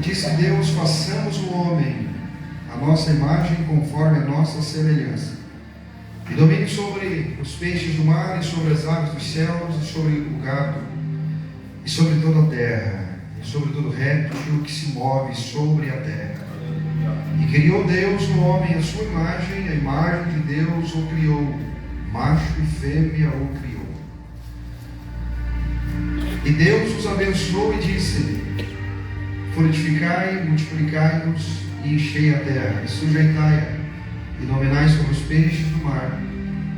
disse Deus: façamos o homem a nossa imagem, conforme a nossa semelhança, e domine sobre os peixes do mar, e sobre as aves dos céus, e sobre o gado, e sobre toda a terra, e sobre todo réptil que se move sobre a terra. E criou Deus no homem a sua imagem, a imagem de Deus o criou, macho e fêmea o criou. E Deus os abençoou e disse: frutificai, multiplicai-vos e enchei a terra, e sujeitai-a, e dominai sobre os peixes do mar,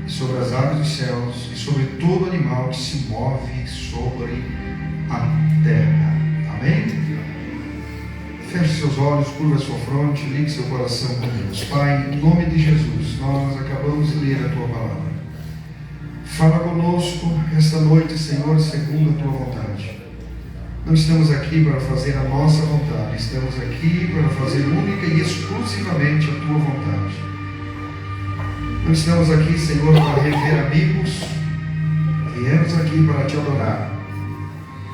e sobre as aves dos céus, e sobre todo animal que se move sobre a terra. Amém? Feche seus olhos, curva sua fronte, ligue seu coração com Deus. Pai, em nome de Jesus, nós acabamos de ler a Tua palavra. Fala conosco esta noite, Senhor, segundo a Tua vontade. Não estamos aqui para fazer a nossa vontade, estamos aqui para fazer única e exclusivamente a Tua vontade. Não estamos aqui, Senhor, para rever amigos, viemos aqui para Te adorar,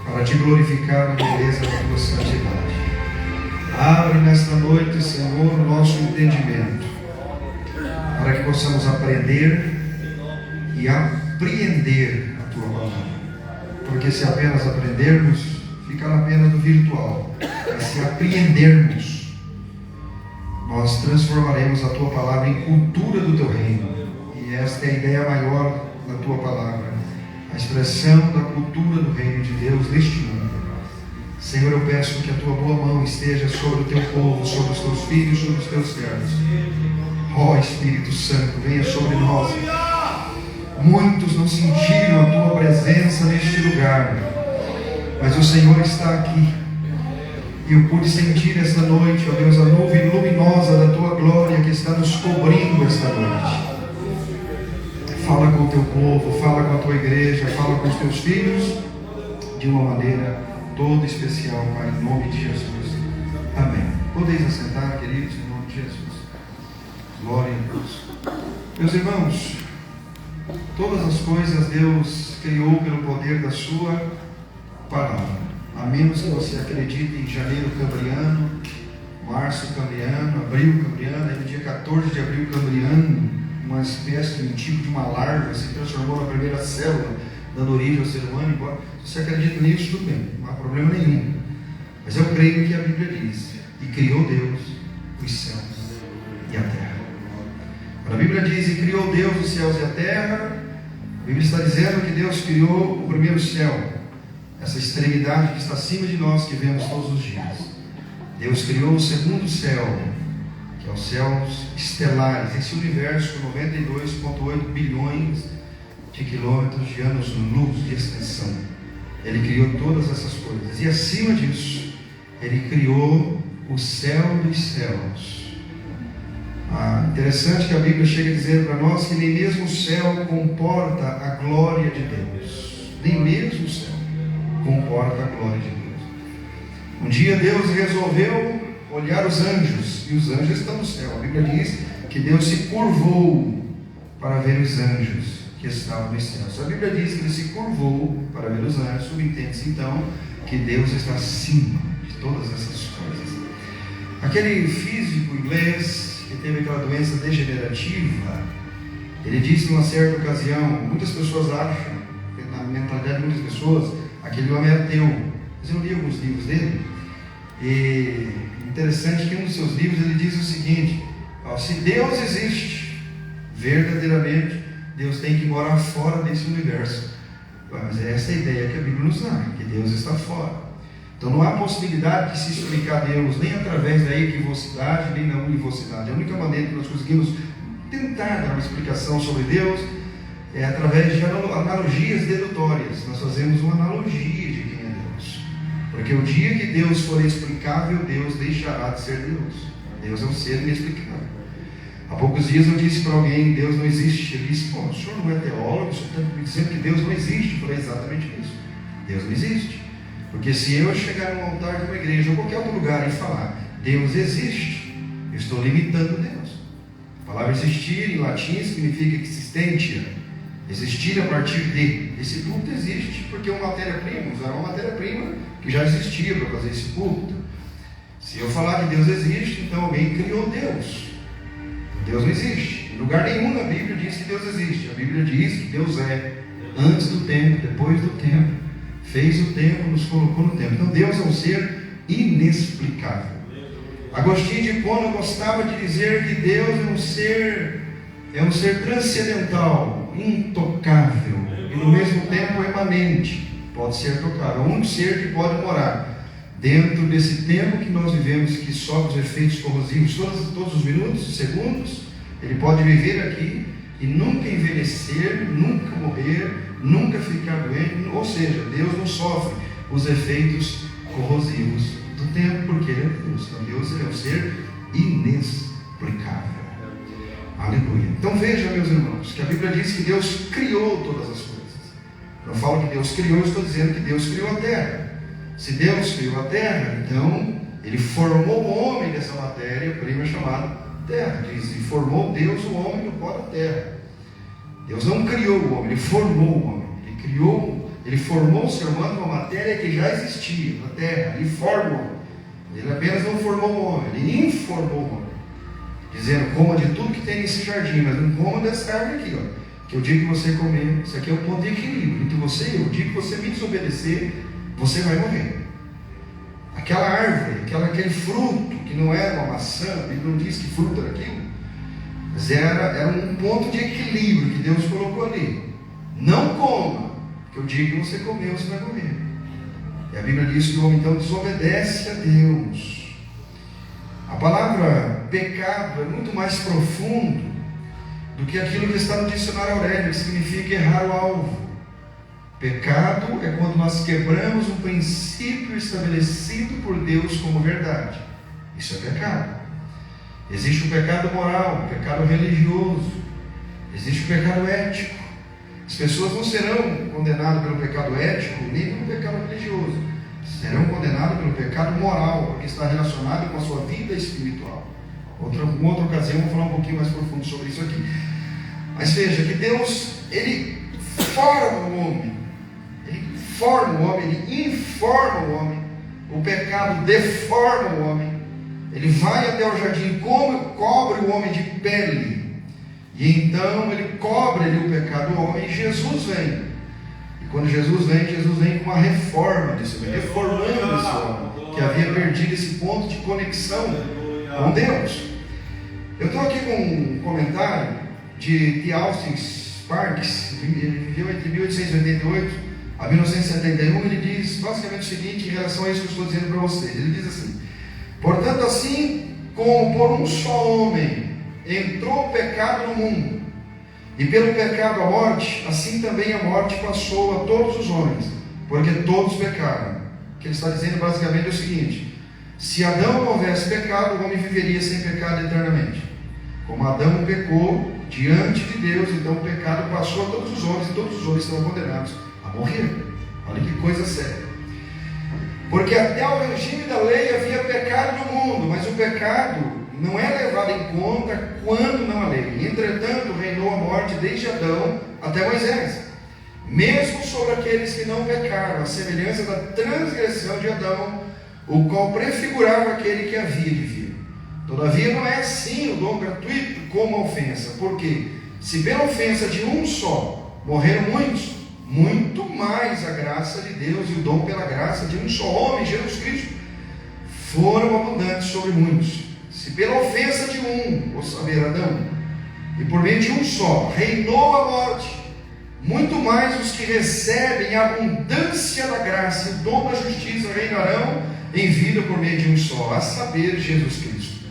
para Te glorificar na beleza da Tua santidade. Abre nesta noite, Senhor, o nosso entendimento, para que possamos aprender e apreender a Tua palavra. Porque se apenas aprendermos, fica apenas no virtual. Mas se apreendermos, nós transformaremos a Tua palavra em cultura do Teu reino. E esta é a ideia maior da Tua palavra, a expressão da cultura do reino de Deus neste mundo. Senhor, eu peço que a Tua boa mão esteja sobre o Teu povo, sobre os Teus filhos, sobre os Teus servos. Ó Espírito Santo, venha sobre nós. Muitos não sentiram a Tua presença neste lugar, mas o Senhor está aqui. E eu pude sentir esta noite, ó Deus, a nuvem luminosa da Tua glória que está nos cobrindo esta noite. Fala com o Teu povo, fala com a Tua igreja, fala com os Teus filhos de uma maneira toda especial, Pai, em nome de Jesus. Amém. Podeis assentar, queridos, em nome de Jesus. Glória a Deus. Meus irmãos, todas as coisas Deus criou pelo poder da Sua palavra. A menos que você acredite em janeiro cambriano, março cambriano, abril cambriano, aí no dia 14 de abril cambriano, uma espécie, um tipo de uma larva se transformou na primeira célula, dando origem ao ser humano. Embora, se você acredita nisso, tudo bem, não há problema nenhum. Mas eu creio que a Bíblia diz: e criou Deus os céus e a terra. Quando a Bíblia diz: e criou Deus os céus e a terra, a Bíblia está dizendo que Deus criou o primeiro céu, essa extremidade que está acima de nós, que vemos todos os dias. Deus criou o segundo céu, que é os céus estelares, esse universo com 92,8 bilhões de quilômetros de anos-luz de extensão. Ele criou todas essas coisas. E acima disso, Ele criou o céu dos céus. Interessante que a Bíblia chega a dizer para nós que nem mesmo o céu comporta a glória de Deus. Nem mesmo o céu comporta a glória de Deus. Um dia Deus resolveu olhar os anjos, e os anjos estão no céu. A Bíblia diz que Deus se curvou para ver os anjos que estavam nos céus. A Bíblia diz que Ele se curvou para ver os anjos. Subentende-se então que Deus está acima de todas essas coisas. Aquele físico inglês que teve aquela doença degenerativa, ele disse numa certa ocasião: muitas pessoas acham, na mentalidade de muitas pessoas, aquele homem era ateu. Mas eu li alguns livros dele, e interessante que em um dos seus livros ele diz o seguinte: se Deus existe verdadeiramente, Deus tem que morar fora desse universo. Mas é essa a ideia que a Bíblia nos dá, que Deus está fora. Então não há possibilidade de se explicar Deus nem através da equivocidade, nem da univocidade. A única maneira que nós conseguimos tentar dar uma explicação sobre Deus é através de analogias dedutórias. Nós fazemos uma analogia de quem é Deus. Porque o dia que Deus for explicável, Deus deixará de ser Deus. Deus é um ser inexplicável. Há poucos dias eu disse para alguém: Deus não existe. Ele disse: o senhor não é teólogo, o senhor está me dizendo que Deus não existe. Eu falei: exatamente isso. Deus não existe. Porque se eu chegar num altar de uma igreja ou qualquer outro lugar e falar Deus existe, eu estou limitando Deus. A palavra existir em latim significa existentia. Existir a partir de. Esse púlpito existe porque uma matéria-prima, usaram uma matéria-prima que já existia para fazer esse púlpito. Se eu falar que Deus existe, então alguém criou Deus. Deus não existe. Em lugar nenhum na Bíblia diz que Deus existe. A Bíblia diz que Deus é antes do tempo, depois do tempo, fez o tempo, nos colocou no tempo. Então Deus é um ser inexplicável. Agostinho de Hipona gostava de dizer que Deus é um ser transcendental, intocável e no mesmo tempo emanente. Pode ser tocável, é o único ser que pode morar dentro desse tempo que nós vivemos, que sofre os efeitos corrosivos todos os minutos, segundos. Ele pode viver aqui e nunca envelhecer, nunca morrer, nunca ficar doente. Ou seja, Deus não sofre os efeitos corrosivos do tempo, porque Ele é Deus. Então Deus é um ser inexplicável. Aleluia. Então veja, meus irmãos, que a Bíblia diz que Deus criou todas as coisas. Eu falo que Deus criou, eu estou dizendo que Deus criou a terra. Se Deus criou a terra, então Ele formou o homem dessa matéria-prima chamada terra. Diz, e formou Deus o homem do pó da terra. Deus não criou o homem, Ele formou o homem. Ele formou o ser humano de uma matéria que já existia na terra. Ele formou. Ele apenas não formou o homem, Ele informou o homem. Dizendo, coma de tudo que tem nesse jardim, mas não coma dessa árvore aqui, ó. Que o dia que você comer, isso aqui é um ponto de equilíbrio entre você e eu. O dia que você me desobedecer, você vai morrer. Aquela árvore, aquele fruto, que não era uma maçã, ele não disse que fruto era aquilo, mas era um ponto de equilíbrio que Deus colocou ali. Não coma, porque o dia que você comer, você vai morrer. E a Bíblia diz que o homem então desobedece a Deus. A palavra pecado é muito mais profundo do que aquilo que está no dicionário Aurélio, que significa errar o alvo. Pecado é quando nós quebramos um princípio estabelecido por Deus como verdade. Isso é pecado. Existe o pecado moral, o pecado religioso, existe o pecado ético. As pessoas não serão condenadas pelo pecado ético, nem pelo pecado religioso. Serão condenadas pelo pecado moral, porque está relacionado com a sua vida espiritual. Em outra ocasião, eu vou falar um pouquinho mais profundo sobre isso aqui. Mas veja que Deus, Ele forma o homem. Ele forma o homem, Ele informa o homem. O pecado deforma o homem. Ele vai até o jardim, cobre o homem de pele. E então Ele cobre ali o pecado do homem e Jesus vem. E quando Jesus vem com uma reforma desse homem, reformando esse homem, que havia perdido esse ponto de conexão com Deus. Eu estou aqui com um comentário de Austin Sparks. Ele viveu entre 1888 a 1971. Ele diz basicamente o seguinte em relação a isso que eu estou dizendo para vocês. Ele diz assim: portanto, assim como por um só homem entrou o pecado no mundo, e pelo pecado a morte, assim também a morte passou a todos os homens, porque todos pecaram. O que ele está dizendo basicamente é o seguinte: se Adão não houvesse pecado, o homem viveria sem pecado eternamente. Como Adão pecou diante de Deus, então o pecado passou a todos os homens, e todos os homens estão condenados a morrer. Olha que coisa séria. Porque até o regime da lei havia pecado no mundo, mas o pecado não é levado em conta quando não há lei. Entretanto, reinou a morte desde Adão até Moisés, mesmo sobre aqueles que não pecaram, a semelhança da transgressão de Adão, o qual prefigurava aquele que havia de vir. Todavia não é assim o dom gratuito como a ofensa, porque se pela ofensa de um só morreram muitos, muito mais a graça de Deus e o dom pela graça de um só homem, Jesus Cristo, foram abundantes sobre muitos. Se pela ofensa de um, ou saber, Adão, e por meio de um só, reinou a morte, muito mais os que recebem a abundância da graça e o dom da justiça reinarão em vida por meio de um só, a saber, Jesus Cristo.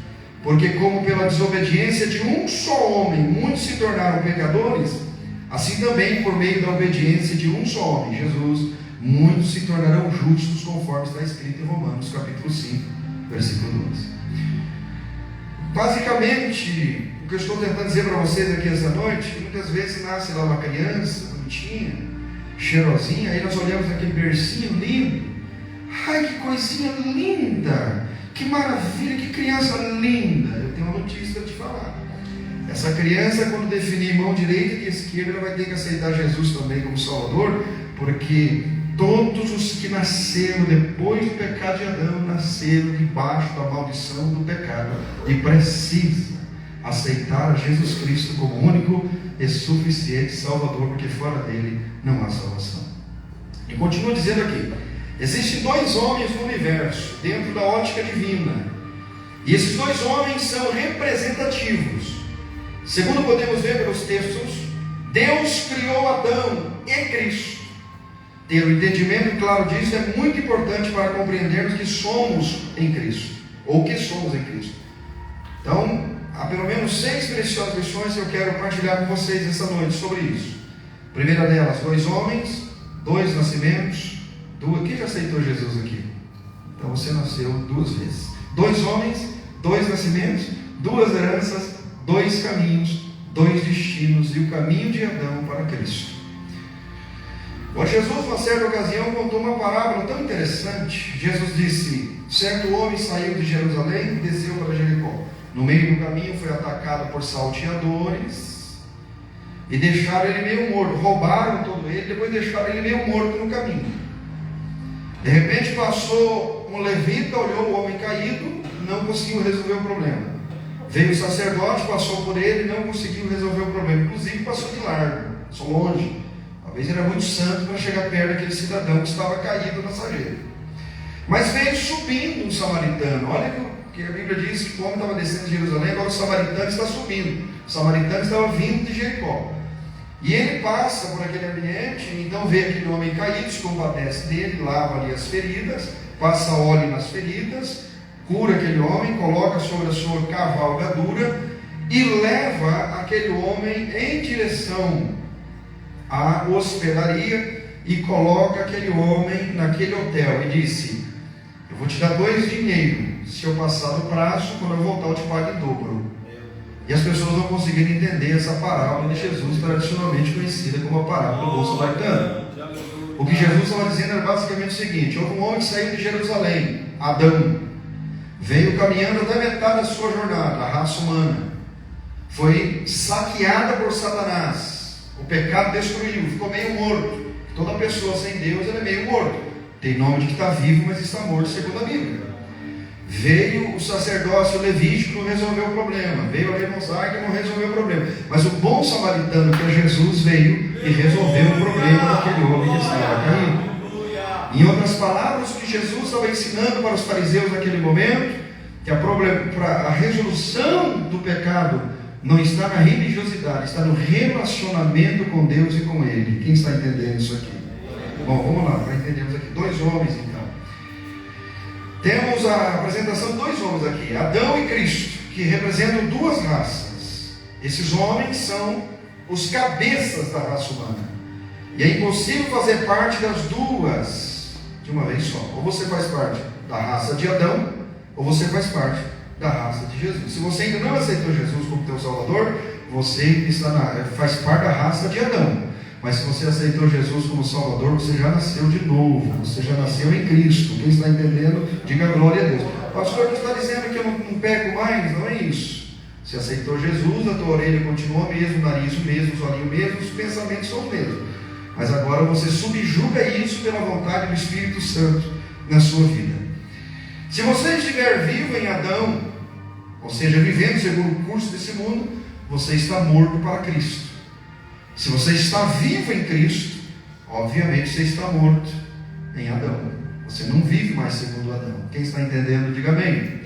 Porque como pela desobediência de um só homem muitos se tornaram pecadores, assim também por meio da obediência de um só homem, Jesus, muitos se tornarão justos, conforme está escrito em Romanos capítulo 5, versículo 12. Basicamente, o que eu estou tentando dizer para vocês aqui essa noite, muitas vezes nasce lá uma criança, bonitinha, cheirosinha, aí nós olhamos aquele bercinho lindo, ai que coisinha linda, que maravilha, que criança linda. Eu tenho uma notícia para te falar. Essa criança, quando definir mão direita e esquerda, ela vai ter que aceitar Jesus também como Salvador, porque todos os que nasceram depois do pecado de Adão nasceram debaixo da maldição do pecado e precisa aceitar a Jesus Cristo como único e suficiente Salvador, porque fora dele não há salvação. E continua dizendo aqui: existem dois homens no universo, dentro da ótica divina, e esses dois homens são representativos. Segundo podemos ver pelos textos, Deus criou Adão e Cristo. Ter o entendimento claro disso é muito importante para compreendermos que somos em Cristo, ou que somos em Cristo. Então, há pelo menos 6 preciosas lições que eu quero partilhar com vocês essa noite sobre isso. A primeira delas, 2 homens, 2 nascimentos, quem já aceitou Jesus aqui? Então você nasceu 2 vezes. 2 homens, 2 nascimentos, 2 heranças, 2 caminhos, 2 destinos e o caminho de Adão para Cristo. Bom, Jesus, numa certa ocasião, contou uma parábola tão interessante. Jesus disse: certo homem saiu de Jerusalém e desceu para Jericó. No meio do caminho foi atacado por salteadores e deixaram ele meio morto. Roubaram todo ele, depois deixaram ele meio morto no caminho. De repente passou um levita, olhou o homem caído, não conseguiu resolver o problema. Veio o sacerdote, passou por ele, não conseguiu resolver o problema. Inclusive passou de largo, passou longe. Talvez era muito santo para chegar perto daquele cidadão que estava caído na sarjeta. Mas veio subindo um samaritano. Olha que a Bíblia diz que o homem estava descendo de Jerusalém, agora o samaritano está subindo. O samaritano estava vindo de Jericó. E ele passa por aquele ambiente, então vê aquele homem caído, se compadece dele, lava ali as feridas, passa óleo nas feridas, cura aquele homem, coloca sobre a sua cavalgadura e leva aquele homem em direção à hospedaria e coloca aquele homem naquele hotel e disse: eu vou te dar 2 dinheiros, se eu passar do prazo, quando eu voltar eu te pago em dobro. E as pessoas não conseguiram entender essa parábola de Jesus, tradicionalmente conhecida como a parábola do bom samaritano. O que Jesus estava dizendo era basicamente o seguinte: houve um homem que saiu de Jerusalém, Adão, veio caminhando até metade da sua jornada, a raça humana, foi saqueada por Satanás, o pecado destruiu, ficou meio morto. Toda pessoa sem Deus ela é meio morto, tem nome de que está vivo, mas está morto segundo a Bíblia. Veio o sacerdócio levítico, não resolveu o problema. Veio a lei mosaica, não resolveu o problema. Mas o bom samaritano, que é Jesus, veio e resolveu o problema daquele homem que estava caído. Em outras palavras, o que Jesus estava ensinando para os fariseus naquele momento, que a resolução do pecado não está na religiosidade, está no relacionamento com Deus e com Ele. Quem está entendendo isso aqui? Bom, vamos lá, para entendermos aqui. 2 homens então. Temos a apresentação de 2 homens aqui, Adão e Cristo, que representam 2 raças. Esses homens são os cabeças da raça humana. E é impossível fazer parte das 2 de uma vez só. Ou você faz parte da raça de Adão, ou você faz parte da raça de Jesus. Se você ainda não aceitou Jesus como teu Salvador, você faz parte da raça de Adão. Mas se você aceitou Jesus como Salvador, você já nasceu de novo, você já nasceu em Cristo. Quem está entendendo, diga glória a Deus. O pastor não está dizendo que eu não peco mais, não é isso. Se aceitou Jesus, a tua orelha continua a mesma, o nariz o mesmo, os olhinhos o mesmo, os pensamentos são os mesmos. Mas agora você subjuga isso pela vontade do Espírito Santo na sua vida. Se você estiver vivo em Adão, ou seja, vivendo segundo o curso desse mundo, você está morto para Cristo. Se você está vivo em Cristo, obviamente você está morto em Adão. Você não vive mais segundo Adão. Quem está entendendo, diga amém.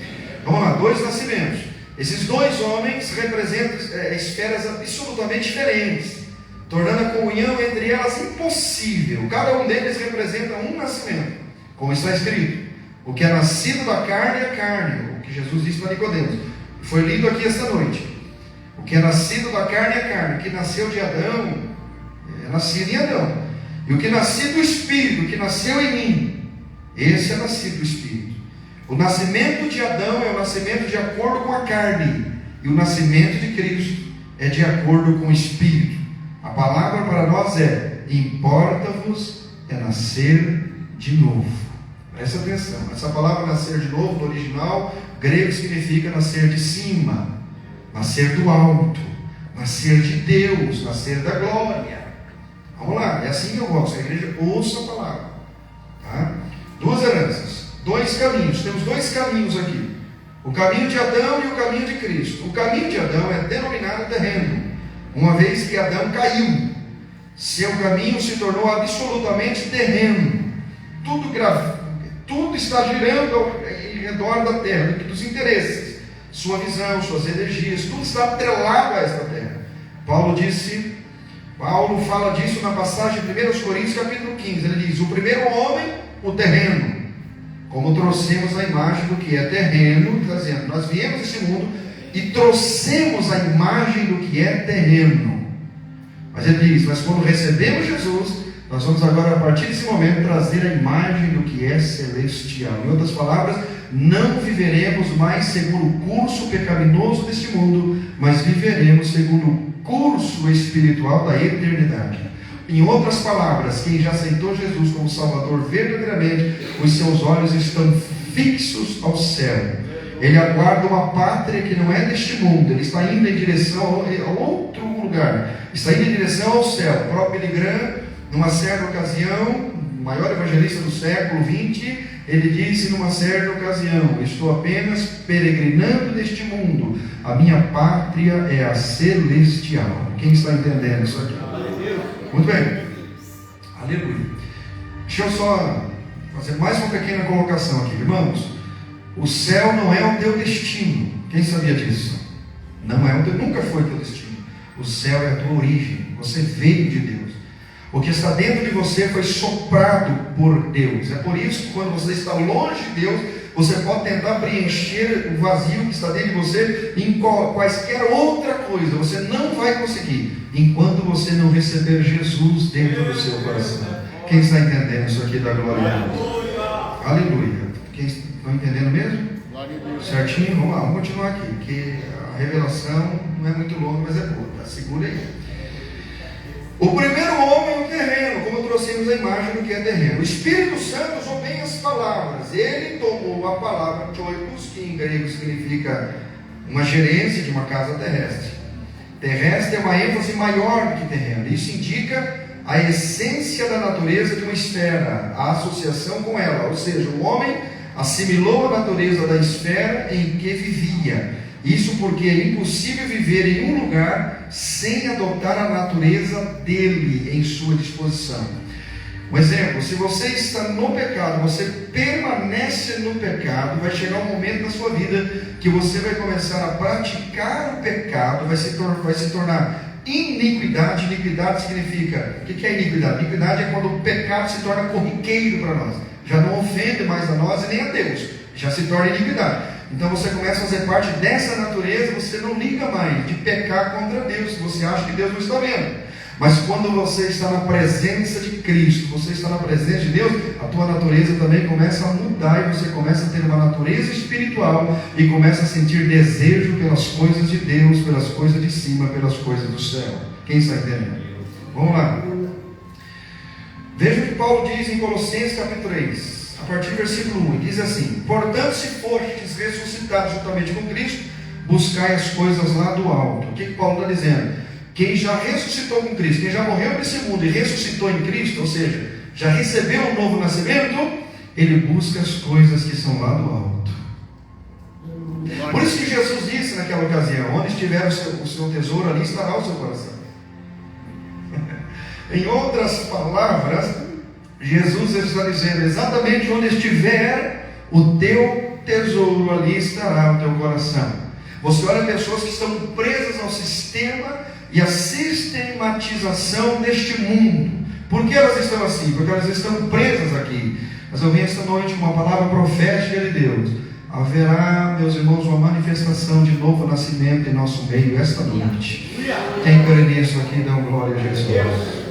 Vamos lá, 2 nascimentos. Esses 2 homens representam esferas absolutamente diferentes, tornando a comunhão entre elas impossível. Cada um deles representa um nascimento, como está escrito: o que é nascido da carne é carne, o que Jesus disse para Nicodemos. Foi lido aqui esta noite. O que é nascido da carne é carne, o que nasceu de Adão é nascido em Adão. E o que nasceu do Espírito, o que nasceu em mim, esse é nascido do Espírito. O nascimento de Adão é o nascimento de acordo com a carne, e o nascimento de Cristo é de acordo com o Espírito. A palavra para nós é: importa-vos é nascer de novo. Presta atenção, essa palavra nascer de novo, no original grego, significa nascer de cima, nascer do alto, nascer de Deus, nascer da glória. Vamos lá, é assim que eu gosto. A igreja ouça a palavra, tá? 2 heranças. Dois caminhos. Temos dois caminhos aqui. O caminho de Adão e o caminho de Cristo. O caminho de Adão é denominado terreno, uma vez que Adão caiu. Seu caminho se tornou absolutamente terreno. Tudo está girando em redor da terra, dos interesses, sua visão, suas energias, tudo está atrelado a esta terra. Paulo fala disso na passagem de 1 Coríntios capítulo 15. Ele diz: o primeiro homem, o terreno. Como trouxemos a imagem do que é terreno, está dizendo, nós viemos desse mundo e trouxemos a imagem do que é terreno. Mas ele diz: mas quando recebemos Jesus, nós vamos agora, a partir desse momento, trazer a imagem do que é celestial. Em outras palavras, não viveremos mais segundo o curso pecaminoso deste mundo, mas viveremos segundo o curso espiritual da eternidade. Em outras palavras, quem já aceitou Jesus como Salvador verdadeiramente, os seus olhos estão fixos ao céu. Ele aguarda uma pátria que não é deste mundo. Ele está indo em direção a outro lugar. Está indo em direção ao céu. O próprio Billy Graham, numa certa ocasião, o maior evangelista do século XX, ele disse numa certa ocasião: estou apenas peregrinando neste mundo. A minha pátria é a celestial. Quem está entendendo isso aqui? Muito bem. Aleluia. Deixa eu só fazer mais uma pequena colocação aqui, irmãos. O céu não é o teu destino. Quem sabia disso? Não é o teu, nunca foi o teu destino. O céu é a tua origem. Você veio de Deus. O que está dentro de você foi soprado por Deus. É por isso que quando você está longe de Deus, você pode tentar preencher o vazio que está dentro de você em quaisquer outra coisa. Você não vai conseguir enquanto você não receber Jesus dentro do seu coração. Quem está entendendo isso aqui da glória a Deus? Aleluia. Quem está entendendo mesmo? Certinho? Vamos lá, vamos continuar aqui, porque a revelação não é muito longa, mas é boa. Tá? Segura aí. O primeiro homem é o terreno, como trouxemos a imagem do que é terreno. O Espírito Santo usou bem as palavras. Ele tomou a palavra toikos, que em grego significa uma gerência de uma casa terrestre. Terrestre é uma ênfase maior do que terreno. Isso indica a essência da natureza de uma esfera, a associação com ela. Ou seja, o homem assimilou a natureza da esfera em que vivia. Isso porque é impossível viver em um lugar sem adotar a natureza dele em sua disposição. Um exemplo: se você está no pecado, você permanece no pecado, vai chegar um momento na sua vida que você vai começar a praticar o pecado, vai se tornar iniquidade. Iniquidade significa, o que é iniquidade? Iniquidade é quando o pecado se torna corriqueiro para nós, já não ofende mais a nós e nem a Deus, já se torna iniquidade. Então você começa a fazer parte dessa natureza, você não liga mais de pecar contra Deus, você acha que Deus não está vendo. Mas quando você está na presença de Cristo, você está na presença de Deus, a tua natureza também começa a mudar, e você começa a ter uma natureza espiritual, e começa a sentir desejo pelas coisas de Deus, pelas coisas de cima, pelas coisas do céu. Quem está entendendo? Vamos lá. Veja o que Paulo diz em Colossenses capítulo 3. A partir do versículo 1, diz assim: portanto, se fostes ressuscitados juntamente com Cristo, buscai as coisas lá do alto. O que Paulo está dizendo? Quem já ressuscitou com Cristo, quem já morreu nesse mundo e ressuscitou em Cristo, ou seja, já recebeu um novo nascimento, ele busca as coisas que são lá do alto. Por isso que Jesus disse naquela ocasião: onde estiver o seu tesouro, ali estará o seu coração. Em outras palavras, Jesus está dizendo: exatamente onde estiver o teu tesouro, ali estará o teu coração. Você olha pessoas que estão presas ao sistema e à sistematização deste mundo. Por que elas estão assim? Porque elas estão presas aqui. Mas eu venho esta noite com uma palavra profética de Deus. Haverá, meus irmãos, uma manifestação de novo nascimento em nosso meio esta noite. Quem crê nisso aqui, dá glória a Jesus.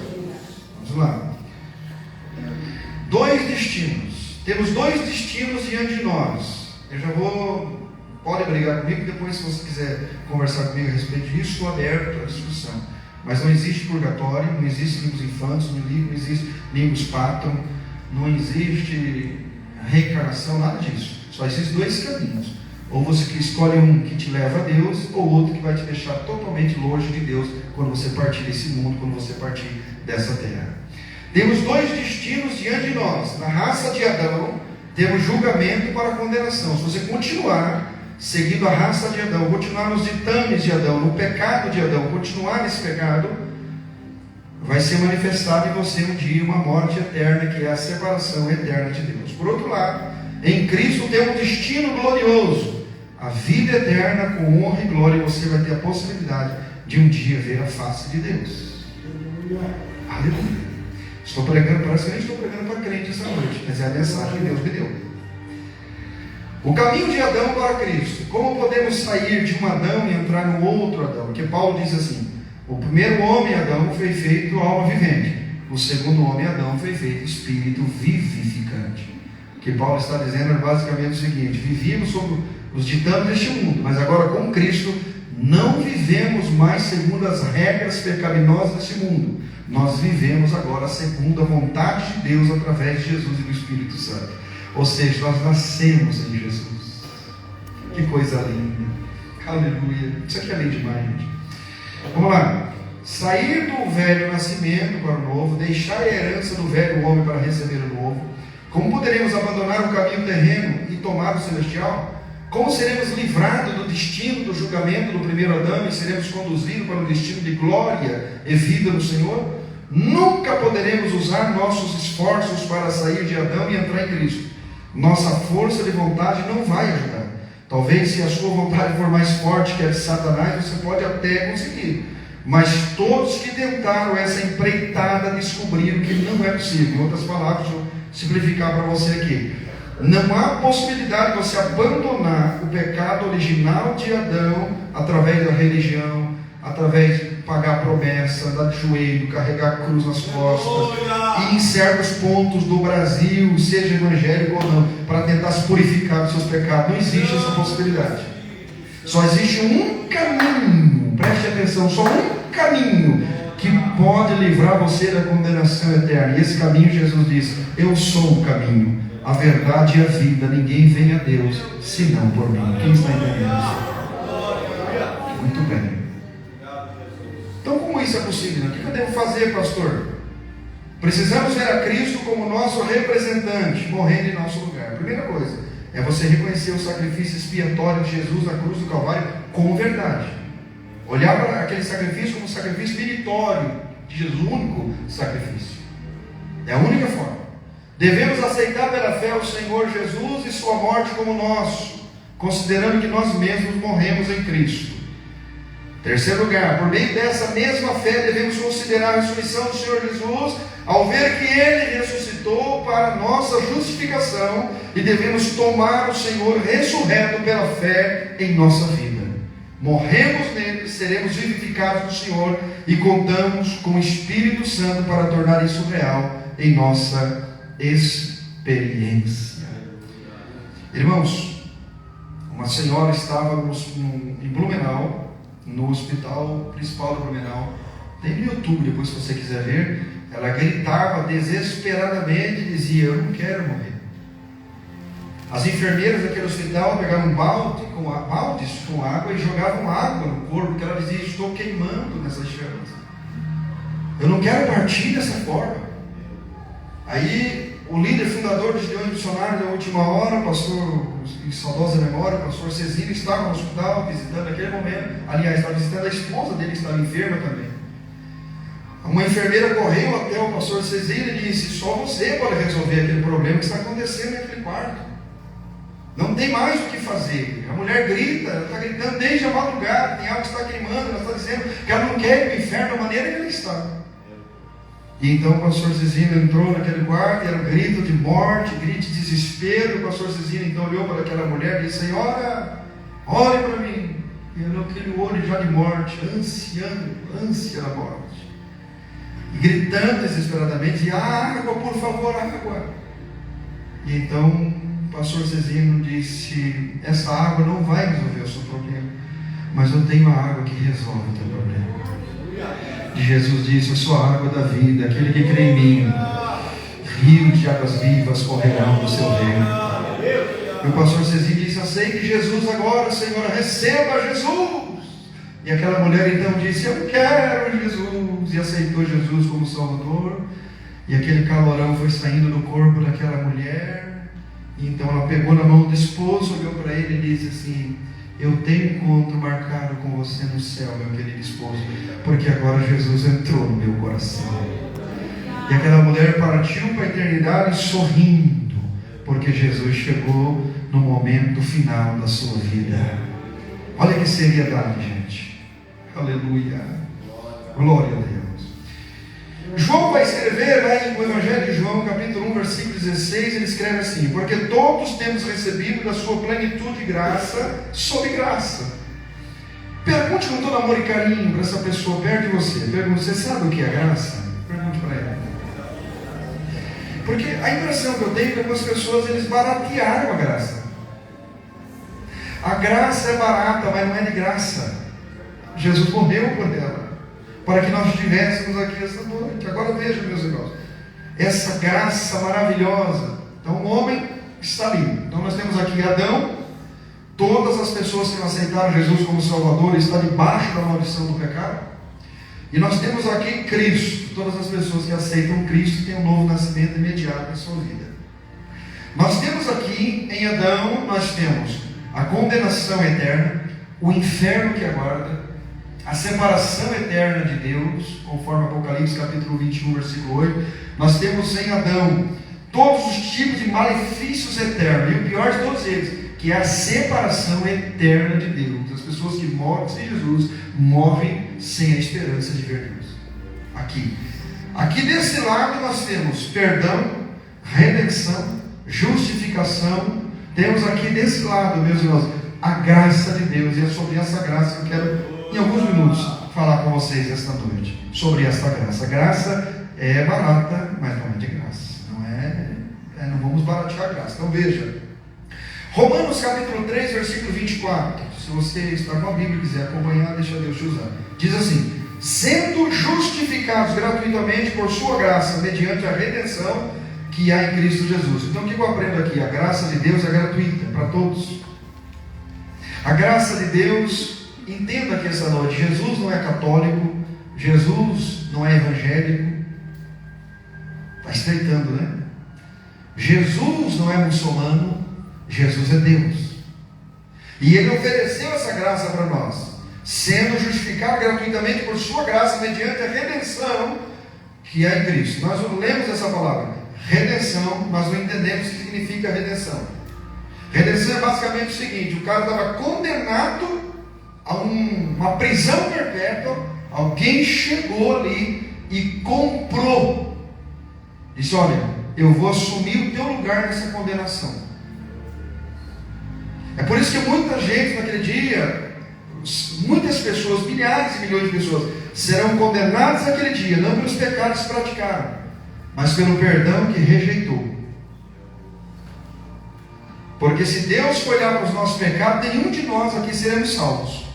Vamos lá. Dois destinos. Temos dois destinos diante de nós. Eu já vou... Pode brigar comigo, depois, se você quiser conversar comigo a respeito disso, estou aberto à discussão. Mas não existe purgatório, não existe limbos infantes, não existe limbus patrum, não existe reencarnação, nada disso. Só existem dois caminhos. Ou você escolhe um que te leva a Deus, ou outro que vai te deixar totalmente longe de Deus quando você partir desse mundo, quando você partir dessa terra. Temos dois destinos diante de nós. Na raça de Adão, temos julgamento para condenação. Se você continuar seguindo a raça de Adão, continuar nos ditames de Adão, no pecado de Adão, continuar nesse pecado, vai ser manifestado em você um dia uma morte eterna, que é a separação eterna de Deus. Por outro lado, em Cristo tem um destino glorioso, a vida eterna com honra e glória. Você vai ter a possibilidade de um dia ver a face de Deus. Aleluia. Estou pregando, parece que eu nem estou pregando para crente essa noite, mas é a mensagem que Deus me deu. O caminho de Adão para Cristo. Como podemos sair de um Adão e entrar no outro Adão? Porque Paulo diz assim: o primeiro homem, Adão, foi feito alma vivente. O segundo homem, Adão, foi feito espírito vivificante. O que Paulo está dizendo é basicamente o seguinte: vivíamos sob os ditames deste mundo, mas agora com Cristo não vivemos mais segundo as regras pecaminosas deste mundo. Nós vivemos agora segundo a vontade de Deus através de Jesus e do Espírito Santo. Ou seja, nós nascemos em Jesus. Que coisa linda. Aleluia. Isso aqui é lindo demais, gente. Vamos lá. Sair do velho nascimento para o novo, deixar a herança do velho homem para receber o novo. Como poderemos abandonar o caminho terreno e tomar o celestial? Como seremos livrados do destino do julgamento do primeiro Adão e seremos conduzidos para um destino de glória e vida no Senhor? Nunca poderemos usar nossos esforços para sair de Adão e entrar em Cristo. Nossa força de vontade não vai ajudar. Talvez, se a sua vontade for mais forte que a de Satanás, você pode até conseguir. Mas todos que tentaram essa empreitada descobriram que não é possível. Em outras palavras, vou simplificar para você aqui. Não há possibilidade de você abandonar o pecado original de Adão através da religião, através de pagar a promessa, andar de joelho, carregar a cruz nas costas, e em certos pontos do Brasil, seja evangélico ou não, para tentar se purificar dos seus pecados. Não existe essa possibilidade. Só existe um caminho, preste atenção, só um caminho que pode livrar você da condenação eterna. E esse caminho, Jesus diz: eu sou o caminho, a verdade e a vida. Ninguém vem a Deus senão por mim. Quem está entendendo isso? Muito bem. Então, como isso é possível? O que eu devo fazer, pastor? Precisamos ver a Cristo como nosso representante, morrendo em nosso lugar. A primeira coisa é você reconhecer o sacrifício expiatório de Jesus na cruz do Calvário como verdade. Olhar para aquele sacrifício como um sacrifício meritório de Jesus, o único sacrifício. É a única forma. Devemos aceitar pela fé o Senhor Jesus e sua morte como nosso, considerando que nós mesmos morremos em Cristo. Terceiro lugar, por meio dessa mesma fé devemos considerar a ressurreição do Senhor Jesus, ao ver que Ele ressuscitou para nossa justificação, e devemos tomar o Senhor ressurreto pela fé em nossa vida. Morremos nele, seremos vivificados no Senhor e contamos com o Espírito Santo para tornar isso real em nossa experiência. Irmãos, uma senhora estava em Blumenau, no hospital principal de Blumenau. Tem no YouTube, depois se você quiser ver. Ela gritava desesperadamente e dizia: eu não quero morrer. As enfermeiras daquele hospital pegavam baldes com água e jogavam água no corpo, porque ela dizia: estou queimando nessas chamas, eu não quero partir dessa forma. Aí o líder fundador dos Leões Missionários da Última Hora, pastor em saudosa memória, o pastor Cezino, estava no hospital visitando naquele momento. Aliás, estava visitando a esposa dele, que estava enferma também. Uma enfermeira correu até o pastor Cezino e disse: só você pode resolver aquele problema que está acontecendo naquele quarto. Não tem mais o que fazer. A mulher grita, ela está gritando desde a madrugada, tem algo que está queimando, ela está dizendo que ela não quer ir para o inferno da maneira que ele está. E então o pastor Cezino entrou naquele quarto, e era um grito de morte, grito de desespero. O pastor Cezino então olhou para aquela mulher e disse: Senhora, ore para mim. E olhou aquele olho já de morte, ânsia da morte. E gritando desesperadamente: água, por favor, água. E então o pastor Cezino disse: essa água não vai resolver o seu problema, mas eu tenho a água que resolve o teu problema. E Jesus disse: eu sou a água da vida, aquele que crê em mim, rios de águas vivas correrão do seu reino. E o pastor Cezino disse: aceite Jesus agora, Senhora, receba Jesus. E aquela mulher então disse: eu quero Jesus. E aceitou Jesus como Salvador. E aquele calorão foi saindo do corpo daquela mulher. E então ela pegou na mão do esposo, olhou para ele e disse assim: eu tenho encontro marcado com você no céu, meu querido esposo, porque agora Jesus entrou no meu coração. E aquela mulher partiu para a eternidade sorrindo, porque Jesus chegou no momento final da sua vida. Olha que seriedade, gente. Aleluia. Glória a Deus. João vai escrever lá no Evangelho de João, capítulo 1, versículo 16, ele escreve assim: porque todos temos recebido da sua plenitude graça sobre graça. Pergunte com todo amor e carinho para essa pessoa perto de você. Pergunte: você sabe o que é graça? Pergunte para ela. Porque a impressão que eu tenho é que algumas pessoas, eles baratearam a graça. A graça é barata, mas não é de graça. Jesus morreu por ela, para que nós estivéssemos aqui esta noite. Agora veja, meus irmãos, essa graça maravilhosa. Então o homem está ali. Então nós temos aqui Adão. Todas as pessoas que não aceitaram Jesus como Salvador estão debaixo da maldição do pecado. E nós temos aqui Cristo. Todas as pessoas que aceitam Cristo têm um novo nascimento imediato em sua vida. Nós temos aqui em Adão, nós temos a condenação eterna, o inferno que aguarda, a separação eterna de Deus, conforme Apocalipse capítulo 21, versículo 8. Nós temos em Adão todos os tipos de malefícios eternos, e o pior de todos eles, que é a separação eterna de Deus. As pessoas que morrem sem Jesus morrem sem a esperança de ver Deus. Aqui desse lado nós temos perdão, redenção, justificação. Temos aqui desse lado, meus irmãos, a graça de Deus. E é sobre essa graça que eu quero, em alguns minutos, falar com vocês esta noite. Sobre esta graça. A graça é barata, mas não é de graça. Não vamos baratear a graça. Então veja, Romanos capítulo 3, versículo 24. Se você está com a Bíblia e quiser acompanhar, deixa Deus te usar. Diz assim: sendo justificados gratuitamente por sua graça, mediante a redenção que há em Cristo Jesus. Então o que eu aprendo aqui? A graça de Deus é gratuita para todos. A graça de Deus, entenda aqui essa noite, Jesus não é católico, Jesus não é evangélico. Está estreitando, né? Jesus não é muçulmano, Jesus é Deus. E Ele ofereceu essa graça para nós, sendo justificado gratuitamente por sua graça, mediante a redenção que há em Cristo. Nós lemos essa palavra, redenção, nós não entendemos o que significa redenção. Redenção é basicamente o seguinte: o cara estava condenado a uma prisão perpétua, alguém chegou ali e comprou, disse: olha, eu vou assumir o teu lugar nessa condenação. É por isso que muita gente naquele dia, muitas pessoas, milhares e milhões de pessoas, serão condenadas naquele dia, não pelos pecados que praticaram, mas pelo perdão que rejeitou. Porque se Deus for olhar para os nossos pecados, nenhum de nós aqui seremos salvos.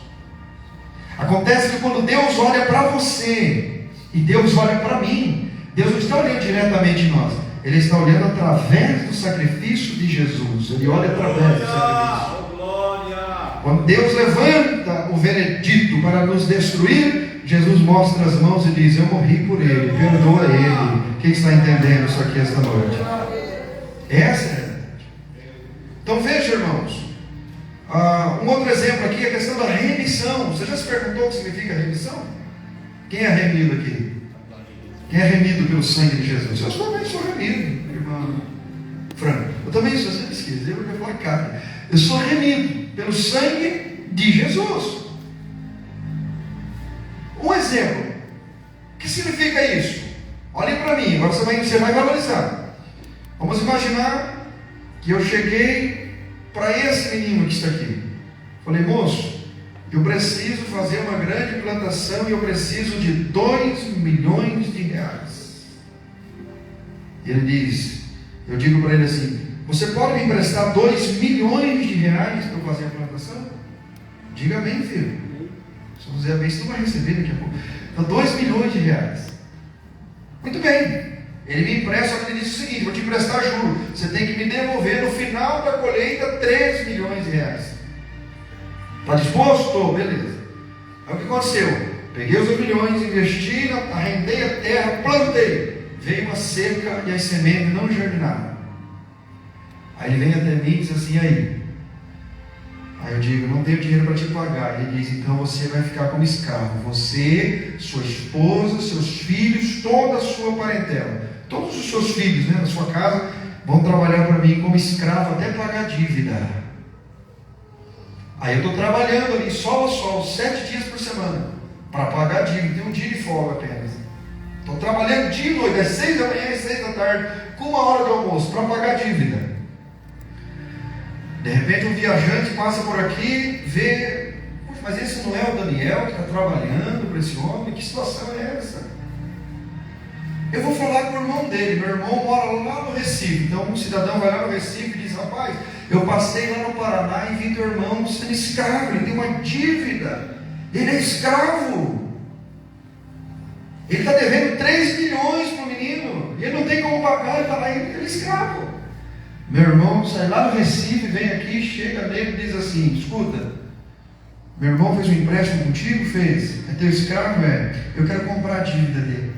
Acontece que quando Deus olha para você, e Deus olha para mim, Deus não está olhando diretamente em nós, Ele está olhando através do sacrifício de Jesus. Ele olha através do sacrifício. Quando Deus levanta o veredito para nos destruir, Jesus mostra as mãos e diz: eu morri por ele, perdoa ele. Quem está entendendo isso aqui esta noite? Essa é a verdade. Então veja, irmãos, um outro exemplo aqui é a questão da remissão. Você já se perguntou o que significa remissão? Quem é remido aqui? Quem é remido pelo sangue de Jesus? Eu também sou remido, irmão Franco. Eu também sou, sempre esqueci, eu ia falar cara. Eu sou remido pelo sangue de Jesus. Um exemplo. O que significa isso? Olhem para mim, agora você vai valorizar. Vamos imaginar que eu cheguei para esse menino que está aqui. Falei: moço, eu preciso fazer uma grande plantação e eu preciso de 2 milhões de reais. Ele diz, eu digo para ele assim: você pode me emprestar 2 milhões de reais para eu fazer a plantação? Diga amém, filho. Se você bem, você não vai receber daqui a pouco. Então 2 milhões de reais. Muito bem. Ele me empresta, só que ele disse o seguinte: vou te emprestar juro, você tem que me devolver no final da colheita 3 milhões de reais. Está disposto? Estou, beleza. Aí o que aconteceu? Peguei os 2 milhões, investi, arrendei a terra, plantei. Veio uma seca e as sementes não germinaram. Aí ele vem até mim e diz assim: aí eu digo: não tenho dinheiro para te pagar. Ele diz: então você vai ficar como escravo. Você, sua esposa, seus filhos, toda a sua parentela, todos os seus filhos, né, na sua casa, vão trabalhar para mim como escravo até pagar a dívida. Aí eu estou trabalhando ali, sol a sol, 7 dias por semana, para pagar a dívida. Tem um dia de folga apenas. Estou trabalhando dia e noite, das 6 da manhã às 6 da tarde, com 1 hora de almoço, para pagar a dívida. De repente um viajante passa por aqui, vê: poxa, mas esse não é o Daniel que está trabalhando para esse homem? Que situação é essa? Eu vou falar com o irmão dele. Meu irmão mora lá no Recife. Então um cidadão vai lá no Recife e diz: rapaz, eu passei lá no Paraná e vi teu irmão sendo escravo, ele tem uma dívida, ele é escravo, ele está devendo 3 milhões para o menino, e ele não tem como pagar, ele está lá, ele é escravo. Meu irmão sai lá no Recife, vem aqui, chega nele e diz assim: escuta, meu irmão fez um empréstimo contigo? Fez. É teu escravo? É. Eu quero comprar a dívida dele.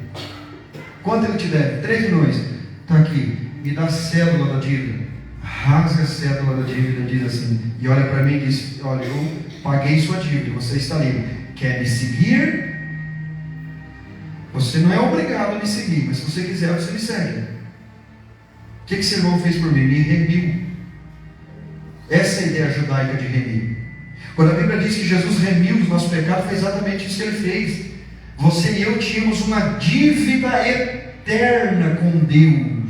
Quanto ele te deve? 3 milhões. Está aqui, me dá a cédula da dívida. Rasga a cédula da dívida, diz assim, e olha para mim e diz: olha, eu paguei sua dívida, você está livre. Quer me seguir? Você não é obrigado a me seguir, mas se você quiser, você me segue. O que esse irmão fez por mim? Me remiu. Essa é a ideia judaica de remir. Quando a Bíblia diz que Jesus remiu os nossos pecados, foi exatamente isso que ele fez. Você e eu tínhamos uma dívida eterna com Deus.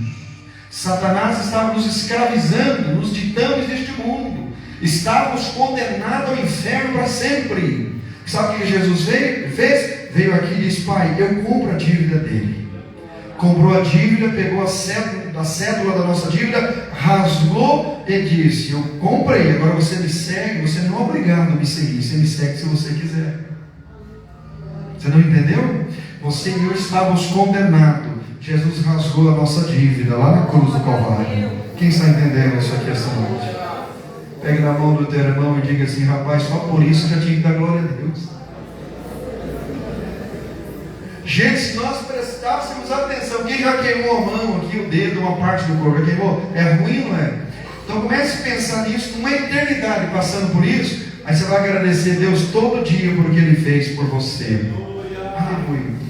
Satanás estava nos escravizando nos ditames deste mundo. Estávamos condenados ao inferno para sempre. Sabe o que Jesus fez? Veio aqui e disse: pai, eu compro a dívida dele. Comprou a dívida, pegou a cédula da nossa dívida, rasgou e disse: eu comprei, agora você me segue. Você não é obrigado a me seguir, você me segue se você quiser. Você não entendeu? Você e eu estávamos condenados. Jesus rasgou a nossa dívida lá na cruz do Calvário. Quem está entendendo isso aqui essa noite? Pegue na mão do teu irmão e diga assim: rapaz, só por isso já tinha que dar glória a Deus. Gente, se nós prestássemos atenção, quem já queimou a mão aqui, o dedo, uma parte do corpo, já queimou? É ruim, não é? Então comece a pensar nisso, numa eternidade passando por isso, aí você vai agradecer a Deus todo dia por o que Ele fez por você. Aleluia.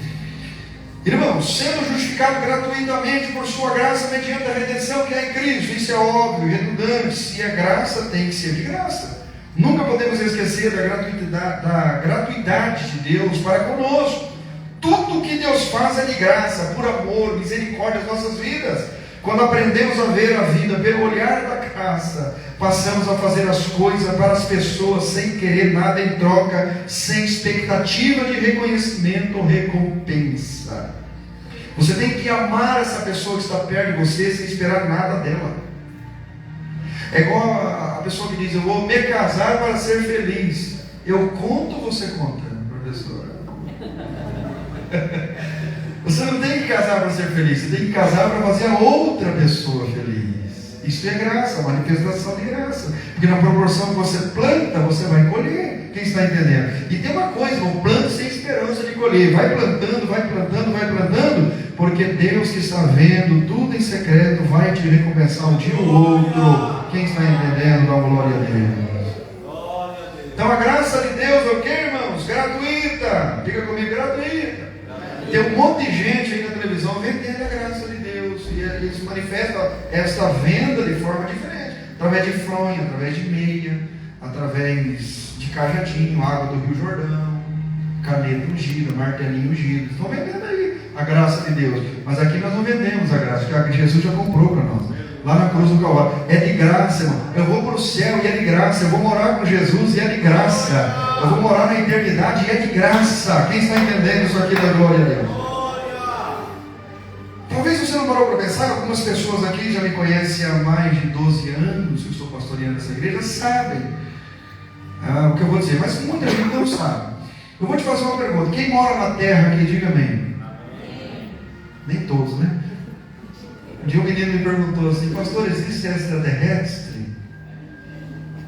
Irmãos, sendo justificado gratuitamente por sua graça mediante a redenção que é em Cristo. Isso é óbvio, redundante. Se é graça, tem que ser de graça. Nunca podemos esquecer da gratuidade de Deus para conosco. Tudo que Deus faz é de graça, por amor, misericórdia às nossas vidas. Quando aprendemos a ver a vida pelo olhar da graça, passamos a fazer as coisas para as pessoas sem querer nada em troca, sem expectativa de reconhecimento ou recompensa. Você tem que amar essa pessoa que está perto de você sem esperar nada dela. É igual a pessoa que diz: eu vou me casar para ser feliz. Eu conto ou você conta, professora? Você não tem que casar para ser feliz, você tem que casar para fazer a outra pessoa feliz. Isso é graça, manifestação de graça. Porque na proporção que você planta, você vai colher. Quem está entendendo? E tem uma coisa: não plante sem esperança de colher. Vai plantando, vai plantando, vai plantando, porque Deus que está vendo tudo em secreto vai te recompensar um dia ou outro. Quem está entendendo, dá glória a Deus. Então a graça de Deus é o que, irmãos? Gratuita. Diga comigo: gratuita. Tem um monte de gente aí na televisão vendendo a graça de Deus, e eles manifestam esta venda de forma diferente, através de fronha, através de meia, através de cajadinho, água do Rio Jordão, caneta ungida, martelinho ungido. Estão vendendo aí a graça de Deus, mas aqui nós não vendemos a graça, porque Jesus já comprou para nós, lá na cruz do Calvário. É de graça, irmão. Eu vou para o céu e é de graça. Eu vou morar com Jesus e é de graça. Eu vou morar na eternidade e é de graça. Quem está entendendo isso aqui da glória a Deus? Talvez você não parou para pensar. Algumas pessoas aqui já me conhecem há mais de 12 anos, eu estou pastoreando essa igreja, sabem o que eu vou dizer, mas muita gente não sabe. Eu vou te fazer uma pergunta: quem mora na terra aqui, diga amém. Nem todos, né? Um dia um menino me perguntou assim: pastor, existe extraterrestre?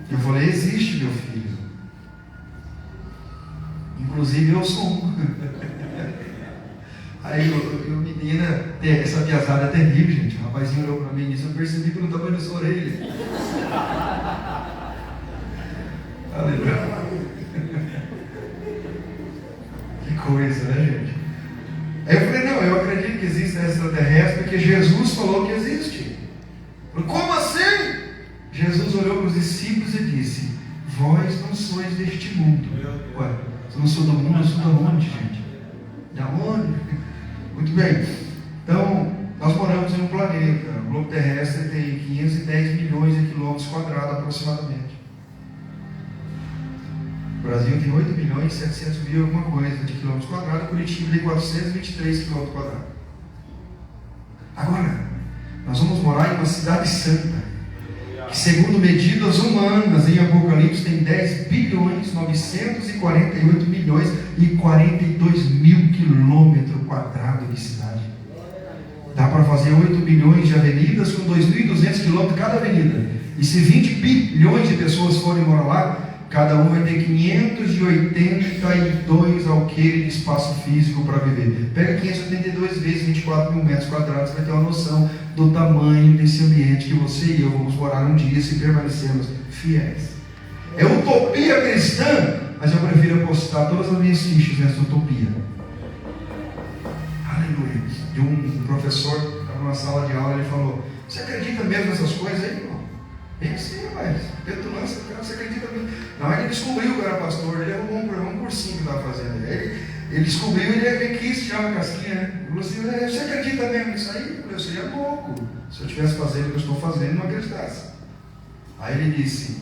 Eu falei: existe, meu filho. Inclusive eu sou um. Aí Aí o menina, essa piazada é terrível, gente. O rapazinho olhou para mim e disse: eu percebi pelo tamanho da sua orelha. Aleluia. Que coisa, né, gente? Aí eu falei: não, eu acredito que existe extraterrestre porque Jesus falou que existe. Eu falei: como assim? Jesus olhou para os discípulos e disse: vós não sois deste mundo. Ué, se eu não sou do mundo, eu sou da onde, gente? Da onde? Muito bem. Então, nós moramos em um planeta. O globo terrestre tem 510 milhões de quilômetros quadrados aproximadamente. O Brasil tem 8 milhões e 700 mil alguma coisa de quilômetros quadrados. Curitiba tem 423 quilômetros quadrados. Agora, nós vamos morar em uma cidade santa, que segundo medidas humanas, em Apocalipse, tem 10 bilhões, 948 milhões e 42 mil quilômetros quadrados de cidade. Dá para fazer 8 bilhões de avenidas com 2.200 quilômetros cada avenida. E se 20 bilhões de pessoas forem morar lá, cada um vai ter 582 alqueires de espaço físico para viver. Pega 582 vezes 24 mil metros quadrados, você vai ter uma noção do tamanho desse ambiente que você e eu vamos morar um dia se permanecermos fiéis. É utopia cristã, mas eu prefiro apostar todas as minhas fichas nessa utopia. Aleluia. De um professor que estava numa sala de aula, ele falou: você acredita mesmo nessas coisas aí, irmão? Ele sim, mas petulância, você acredita mesmo? Não, ele descobriu que era pastor, ele arrumou um cursinho que estava fazendo. Ele descobriu, ele quis tirar uma casquinha, né? Ele falou assim: você acredita mesmo nisso aí? Eu falei: eu seria louco se eu estivesse fazendo o que eu estou fazendo e não acreditasse. Aí ele disse: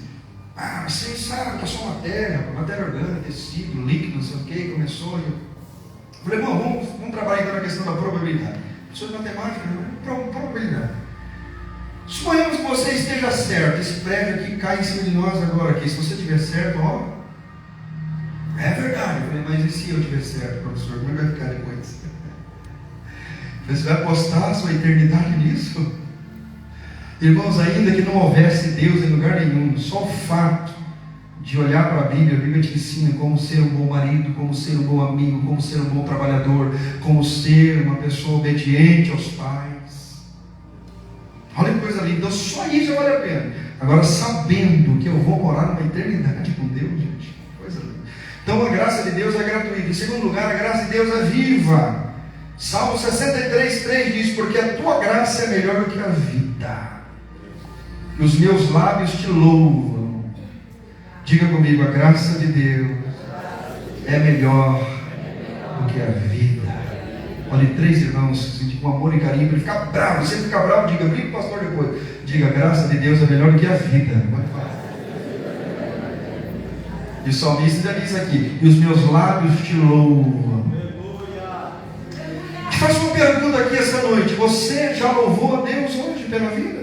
você sabe que é só matéria orgânica, tecido, líquido, não sei o que, começou. Eu falei: bom, vamos trabalhar então na questão da probabilidade. Professor de matemática, probabilidade. Suponhamos que você esteja certo, esse prédio aqui cai em cima de nós agora aqui. Se você estiver certo, ó, é verdade. Eu falei: mas e se eu estiver certo, professor? Como é que vai ficar depois? Você vai apostar a sua eternidade nisso? Irmãos, ainda que não houvesse Deus em lugar nenhum, só o fato de olhar para a Bíblia te ensina como ser um bom marido, como ser um bom amigo, como ser um bom trabalhador, como ser uma pessoa obediente aos pais. Olha que coisa linda. Então só isso já vale a pena. Agora, sabendo que eu vou morar numa eternidade com Deus, gente, coisa linda. Então a graça de Deus é gratuita. Em segundo lugar, a graça de Deus é viva. Salmo 63:3 diz: porque a tua graça é melhor do que a vida, e os meus lábios te louvam. Diga comigo: a graça de Deus é melhor do que a vida. Olha, 3 irmãos, com amor e carinho, para ele ficar bravo. Se ele ficar bravo, diga: briga com o pastor depois. Diga: a graça de Deus é melhor do que a vida. E o salmista já diz aqui: e os meus lábios te louvam. Te faço uma pergunta aqui esta noite: você já louvou a Deus hoje pela vida?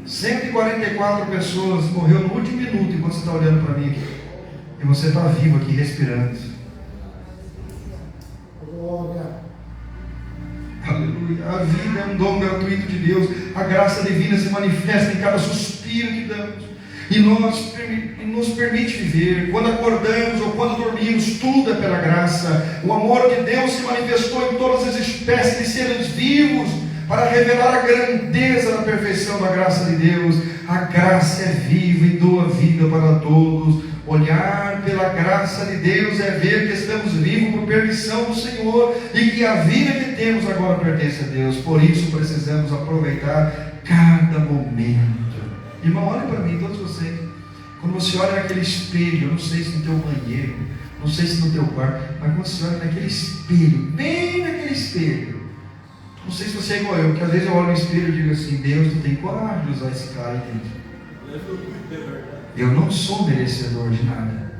144 pessoas morreu no último minuto enquanto você está olhando para mim aqui. E você está vivo aqui, respirando. Aleluia. A vida é um dom gratuito de Deus. A graça divina se manifesta em cada suspiro que damos e nos permite viver. Quando acordamos ou quando dormimos, tudo é pela graça. O amor de Deus se manifestou em todas as espécies de seres vivos para revelar a grandeza da perfeição da graça de Deus. A graça é viva e doa vida para todos. Olhar pela graça de Deus é ver que estamos vivos por permissão do Senhor e que a vida que temos agora pertence a Deus. Por isso precisamos aproveitar cada momento. Irmão, olha para mim, todos vocês. Quando você olha naquele espelho, eu não sei se no teu banheiro, não sei se no teu quarto, mas quando você olha naquele espelho, bem naquele espelho, não sei se você é igual eu, porque às vezes eu olho no espelho e digo assim: Deus, tu tem coragem de usar esse cara aí dentro. Eu não sou merecedor de nada.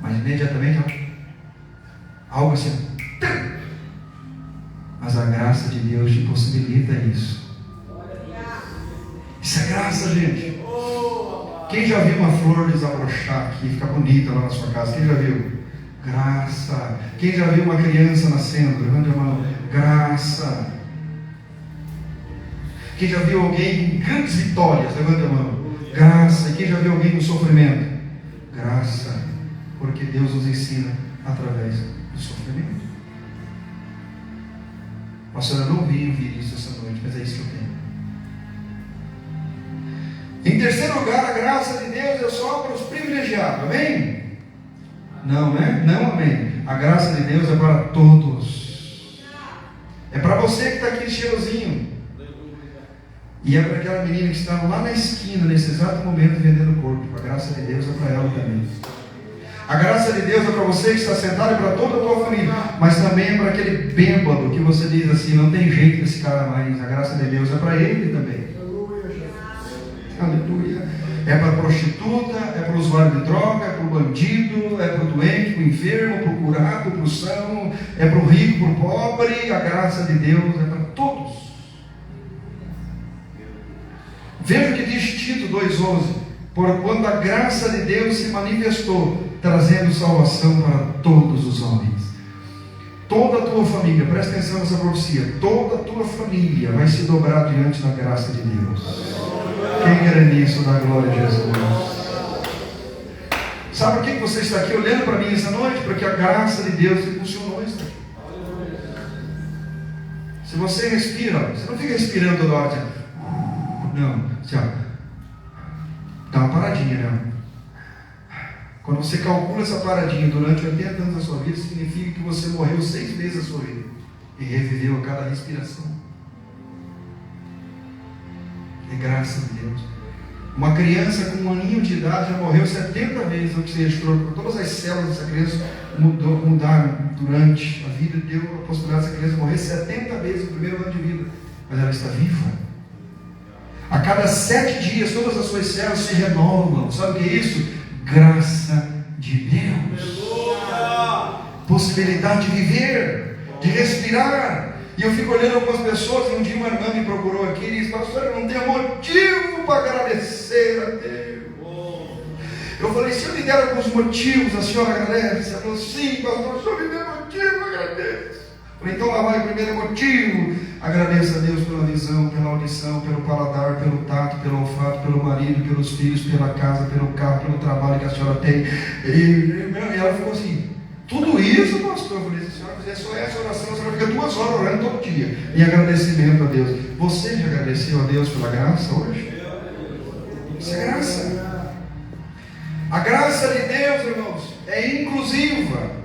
Mas imediatamente algo assim. Mas a graça de Deus te possibilita isso. Isso é graça, gente. Quem já viu uma flor desabrochar aqui, ficar bonita lá na sua casa? Quem já viu? Graça. Quem já viu uma criança nascendo? Levanta a mão. Graça. Quem já viu alguém com grandes vitórias? Levanta a mão. Graça. E quem já viu alguém com sofrimento? Graça. porque Deus nos ensina através do sofrimento. Pastor, eu não vi ouvir isso essa noite, mas é isso que eu tenho. Em terceiro lugar, a graça de Deus é só para os privilegiados, amém? Não, né? Não, amém. A graça de Deus é para todos. É para você que está aqui cheirosinho. E é para aquela menina que estava lá na esquina, nesse exato momento, vendendo corpo. A graça de Deus é para ela também. A graça de Deus é para você que está sentado e para toda a tua família. Mas também é para aquele bêbado que você diz assim, não tem jeito desse cara mais. A graça de Deus é para ele também. Aleluia. É para a prostituta, é para o usuário de droga, é para o bandido, é para o doente, para o enfermo, para o curado, para o são, é para o rico, para o pobre. A graça de Deus é para todos. Veja o que diz Tito 2,11. Porquanto a graça de Deus se manifestou, trazendo salvação para todos os homens. Toda a tua família, presta atenção nessa profecia, toda a tua família vai se dobrar diante da graça de Deus. Quem crê nisso, dá glória a Jesus. Sabe por que você está aqui olhando para mim essa noite? Porque a graça de Deus impulsionou isso aqui. Se você respira, você não fica respirando toda hora, não, assim, dá uma paradinha, né? Quando você calcula essa paradinha durante 80 anos da sua vida, significa que você morreu 6 vezes a sua vida e reviveu a cada respiração. É graça de Deus. Uma criança com 1 aninho de idade já morreu 70 vezes, o que se registrou. Todas as células dessa criança mudaram durante a vida, deu a possibilidade dessa criança morrer 70 vezes no primeiro ano de vida, mas ela está viva. A cada 7 dias todas as suas células se renovam. Sabe o que é isso? Graça de Deus. Possibilidade de viver, de respirar. E eu fico olhando algumas pessoas, e um dia uma irmã me procurou aqui e disse, pastor, eu não tenho motivo para agradecer a Deus. Eu falei, se eu lhe der alguns motivos, a senhora agradece? Ela falou, sim, pastor, se eu lhe der motivo, eu agradeço. Eu falei, então lá vai o primeiro motivo. Agradeça a Deus pela visão, pela audição, pelo paladar, pelo tato, pelo olfato, pelo marido, pelos filhos, pela casa, pelo carro, pelo trabalho que a senhora tem. E ela ficou assim, tudo isso, pastor? Eu falei, se a senhora fizer só essa oração, a senhora fica 2 horas orando todo dia, em agradecimento a Deus. Você já agradeceu a Deus pela graça hoje? Isso é graça. A graça de Deus, irmãos, é inclusiva.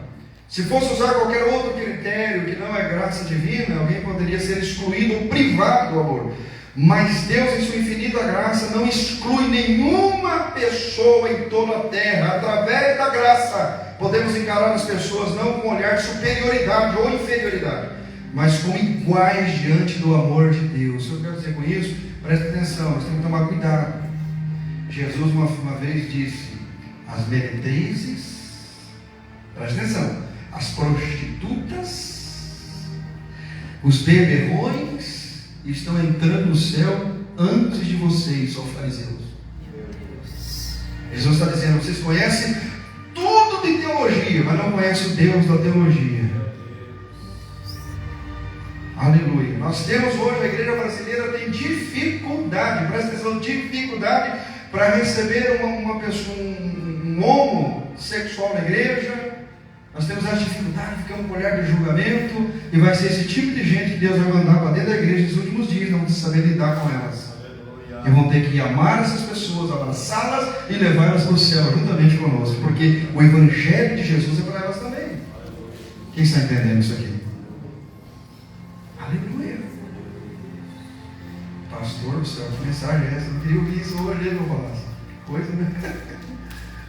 Se fosse usar qualquer outro critério que não é graça divina, alguém poderia ser excluído ou privado do amor. Mas Deus, em sua infinita graça, não exclui nenhuma pessoa em toda a terra. Através da graça, podemos encarar as pessoas não com um olhar de superioridade ou inferioridade, mas como iguais diante do amor de Deus. O que eu quero dizer com isso? Presta atenção, nós temos que tomar cuidado. Jesus uma vez disse, as meretrizes, presta atenção, as prostitutas, os beberrões estão entrando no céu antes de vocês, ó fariseus. Jesus está dizendo, vocês conhecem tudo de teologia, mas não conhecem o Deus da teologia. Aleluia. Nós temos hoje, a igreja brasileira tem dificuldade, presta atenção, dificuldade para receber uma pessoa, um homossexual na igreja. Nós temos essa dificuldade, ficamos com um olhar de julgamento, e vai ser esse tipo de gente que Deus vai mandar para dentro da igreja nos últimos dias, não vão saber lidar com elas. E vão ter que amar essas pessoas, abraçá-las e levá-las para o céu juntamente conosco, porque o Evangelho de Jesus é para elas também. Quem está entendendo isso aqui? Aleluia. Pastor do céu, que mensagem é essa? Eu não queria ouvir isso hoje, ele não falasse. Coisa, né?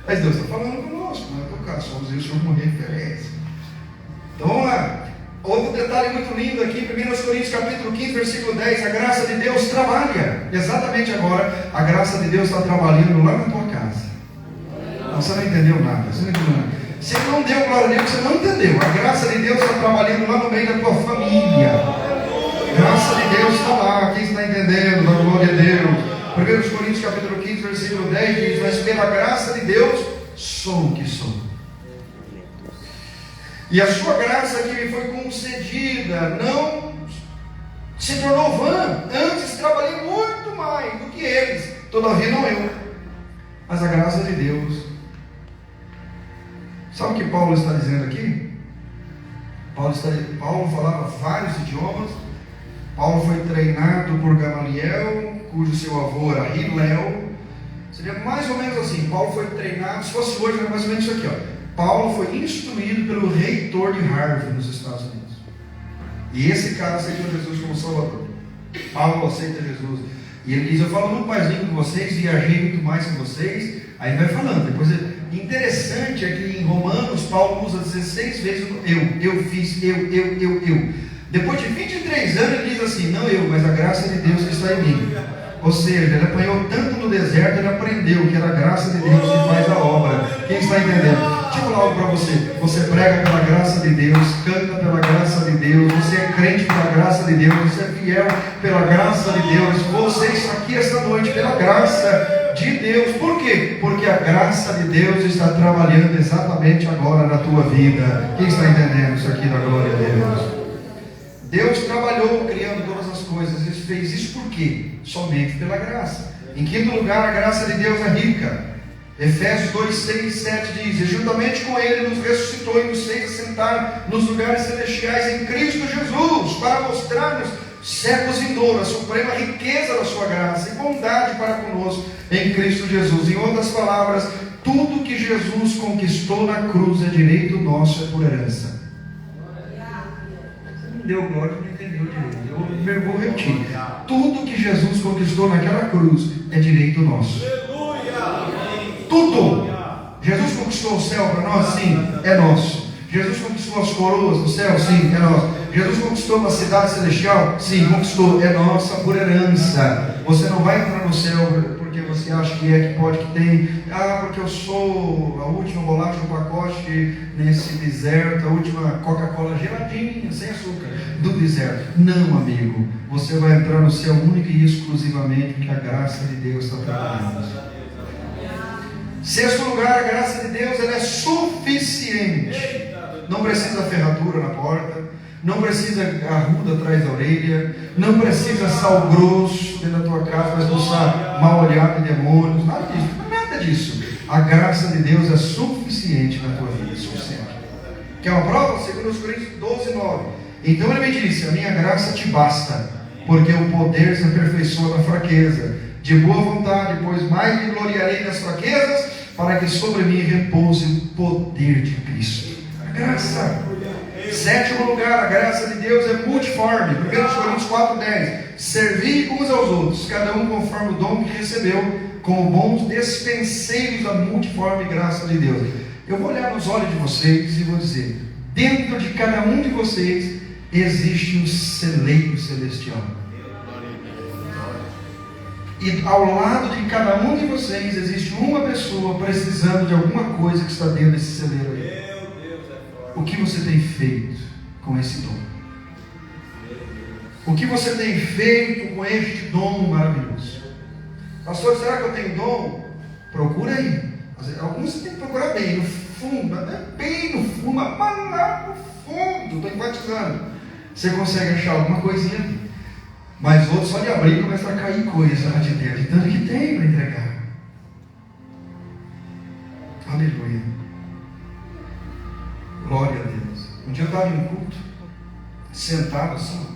Mas Deus está falando conosco, não é por causa, somos isso como referência. Então vamos lá. Outro detalhe muito lindo aqui, 1 Coríntios capítulo 15, versículo 10, a graça de Deus trabalha. Exatamente agora, a graça de Deus está trabalhando lá na tua casa. Você não entendeu nada, você não entendeu nada. Você não deu glória a Deus, você não entendeu. A graça de Deus está trabalhando lá no meio da tua família. A graça de Deus está lá, quem está entendendo, da glória a Deus. 1 Coríntios capítulo 15, versículo 10 diz, mas pela graça de Deus sou o que sou. E a sua graça que me foi concedida não se tornou vã, antes trabalhei muito mais do que eles, todavia não eu, mas a graça de Deus Sabe o que Paulo está dizendo aqui? Paulo falava vários idiomas. Paulo foi treinado por Gamaliel, cujo seu avô era Hilel. Seria mais ou menos assim. Paulo foi treinado, se fosse hoje, era mais ou menos isso aqui, ó. Paulo foi instruído pelo reitor de Harvard nos Estados Unidos. E esse cara aceitou Jesus como Salvador. Paulo aceita Jesus. E ele diz: eu falo muito mais língua que vocês, viajei muito mais que vocês. Aí vai falando. Depois, interessante é que em Romanos, Paulo usa 16 vezes eu fiz, eu. Depois de 23 anos, ele diz assim: não eu, mas a graça de Deus que está em mim. Ou seja, ele apanhou tanto no deserto, ele aprendeu que era a graça de Deus que faz a obra. Quem está entendendo? Deixa eu falar algo para você. Você prega pela graça de Deus, canta pela graça de Deus, você é crente pela graça de Deus, você é fiel pela graça de Deus, você está aqui esta noite pela graça de Deus. Por quê? Porque a graça de Deus está trabalhando exatamente agora na tua vida. Quem está entendendo isso aqui, na glória a Deus? Deus trabalhou criando todas as coisas. Ele fez isso por quê? Somente pela graça. Em quinto lugar, a graça de Deus é rica. Efésios 2, 6 e 7 diz: e juntamente com Ele nos ressuscitou e nos fez assentar nos lugares celestiais em Cristo Jesus, para mostrar-nos séculos vindouros a suprema riqueza da sua graça e bondade para conosco em Cristo Jesus. Em outras palavras, tudo que Jesus conquistou na cruz é direito nosso, é por herança. Deu glória, não entendeu direito. Eu vou repetir. Tudo que Jesus conquistou naquela cruz é direito nosso. Tudo. Jesus conquistou o céu para nós? Sim, é nosso. Jesus conquistou as coroas do céu? Sim, é nosso. Jesus conquistou uma cidade celestial? Sim, conquistou. É nossa por herança. Você não vai entrar no céu porque você acha que é, que pode, que tem. Porque eu sou a última bolacha do pacote nesse deserto, a última Coca-Cola geladinha, sem açúcar, do deserto. Não, amigo. Você vai entrar no céu única e exclusivamente porque a graça de Deus está trabalhando. Sexto lugar, a graça de Deus, ela é suficiente. Não precisa ferradura na porta, não precisa arruda atrás da orelha, não precisa sal grosso dentro da tua casa para expulsar mal olhado e demônios, nada disso. A graça de Deus é suficiente na tua vida, suficiente. Quer uma prova? 2 Coríntios 12, 9. Então ele me disse: a minha graça te basta, porque o poder se aperfeiçoa na fraqueza. De boa vontade, pois mais me gloriarei nas fraquezas, para que sobre mim repouse o poder de Cristo. A graça. Sétimo lugar, a graça de Deus é multiforme. 1 Coríntios 4,10. Servi uns aos outros, cada um conforme o dom que recebeu, como bons despenseiros da multiforme graça de Deus. Eu vou olhar nos olhos de vocês e vou dizer: dentro de cada um de vocês existe um celeiro celestial. E ao lado de cada um de vocês existe uma pessoa precisando de alguma coisa que está dentro desse celeiro aí. O que você tem feito com esse dom? O que você tem feito com este dom maravilhoso? Pastor, será que eu tenho dom? Procura aí. Alguns você tem que procurar bem, no fundo, bem no fundo, mas lá no fundo, estou enfatizando. Você consegue achar alguma coisinha ali. Mas outros só de abrir começa a cair coisa lá de dentro, de tanto que tem para entregar. Aleluia. Glória a Deus. Um dia eu estava em um culto, sentado assim.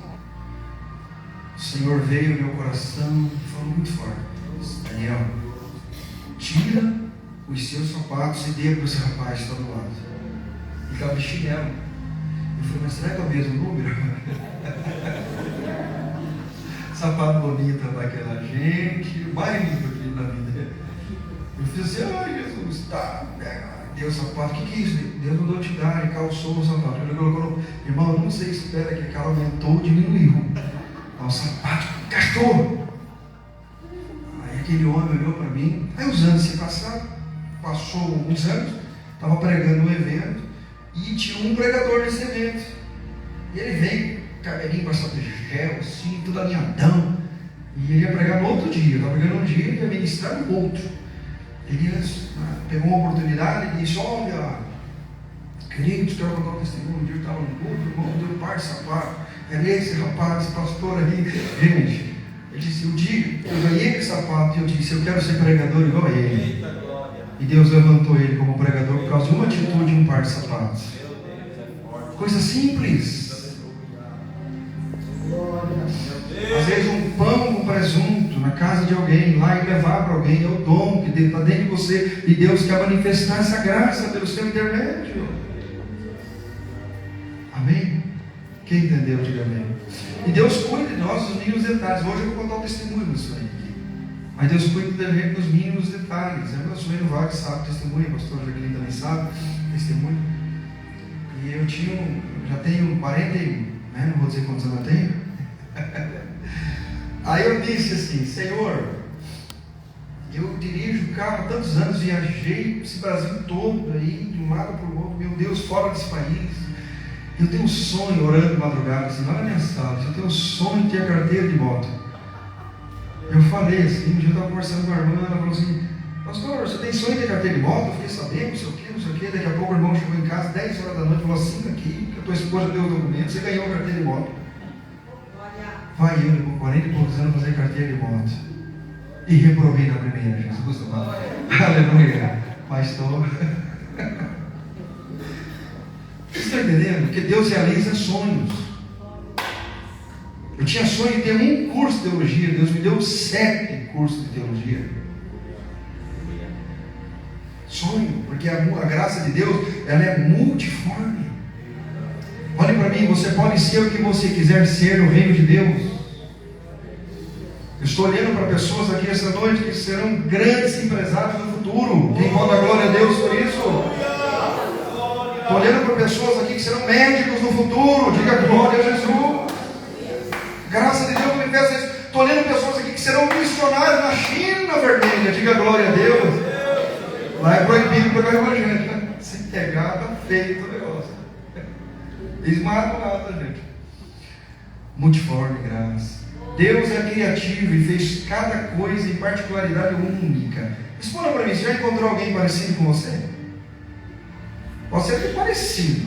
O Senhor veio no meu coração e falou muito forte: Daniel, tira os seus sapatos e dê para esse rapaz que está do lado. Ele estava de chinelo. Eu falei: mas será que é o mesmo número? Sapato bonito daquela gente, o mais lindo aqui na vida. Eu fiz assim: ai Jesus, tá, deu o sapato. O que é isso? Deus mandou te dar, e calçou o sapato. Ele colocou: irmão, eu não sei se espera que aquela aumentou ou diminuiu. O sapato gastou. Aí aquele homem olhou para mim. Aí os anos se passaram, passou alguns anos, estava pregando um evento e tinha um pregador nesse evento. E ele veio, cabelinho passado de gel, assim, tudo alinhadão. E ele ia pregar no outro dia. Estava pregando um dia e ia ministrar no outro. Ele pegou uma oportunidade e disse: olha, queridos, quero contar um testemunho. Um dia eu estava no culto, o irmão deu um par de sapato. É esse rapaz, esse pastor ali. Gente, ele disse: eu ganhei aquele sapato e eu disse: eu quero ser pregador igual a ele. E Deus levantou ele como pregador por causa de uma atitude e um par de sapatos. Coisa simples. Às vezes um pão com presunto na casa de alguém, lá e levar para alguém, é o dom que está dentro de você. E Deus quer manifestar essa graça pelo seu intermédio. Amém? Quem entendeu, diga amém. E Deus cuida de nós nos mínimos detalhes. Hoje eu vou contar um testemunho disso aí. Mas Deus cuida da gente nos mínimos detalhes. Eu sou no Vale, sabe testemunho, a pastora Jacqueline também sabe testemunho. E eu já tenho 41, né? Não vou dizer quantos anos eu tenho. Aí eu disse assim: Senhor, eu dirijo o carro há tantos anos, viajei esse Brasil todo, aí, de um lado para o outro, meu Deus, fora desse país. Eu tenho um sonho, orando de madrugada, assim, lá na minha sala, eu tenho um sonho de ter a carteira de moto. Eu falei assim, um dia eu estava conversando com a irmã, ela falou assim: pastor, você tem sonho de ter carteira de moto? Eu fiquei sabendo, não sei o que, daqui a pouco o irmão chegou em casa, 10 horas da noite, falou assim: aqui, que a tua esposa deu o documento, você ganhou a carteira de moto. Vai eu, com 40 e poucos anos, fazer carteira de moto. E reprovei na primeira, Jesus. Aleluia. Mas estou. Vocês estão entendendo? Porque Deus realiza sonhos. Eu tinha sonho de ter um curso de teologia, Deus me deu 7 cursos de teologia. Sonho, porque a graça de Deus, ela é multiforme. Olhe para mim, você pode ser o que você quiser ser no reino de Deus. Eu estou olhando para pessoas aqui essa noite que serão grandes empresários no futuro. Quem pode dar glória a Deus por isso? Estou olhando para pessoas aqui que serão médicos no futuro. Diga glória a Jesus. Graça de Deus me fez isso. Estou olhando para pessoas aqui que serão missionários na China vermelha. Diga glória a Deus. Lá é proibido pegar o evangelho, né? Se pegar, está feio o negócio. Eles matam nada, gente. Multiforme graça. Deus é criativo e fez cada coisa em particularidade única. Responda para mim: você já encontrou alguém parecido com você? Pode ser até parecido,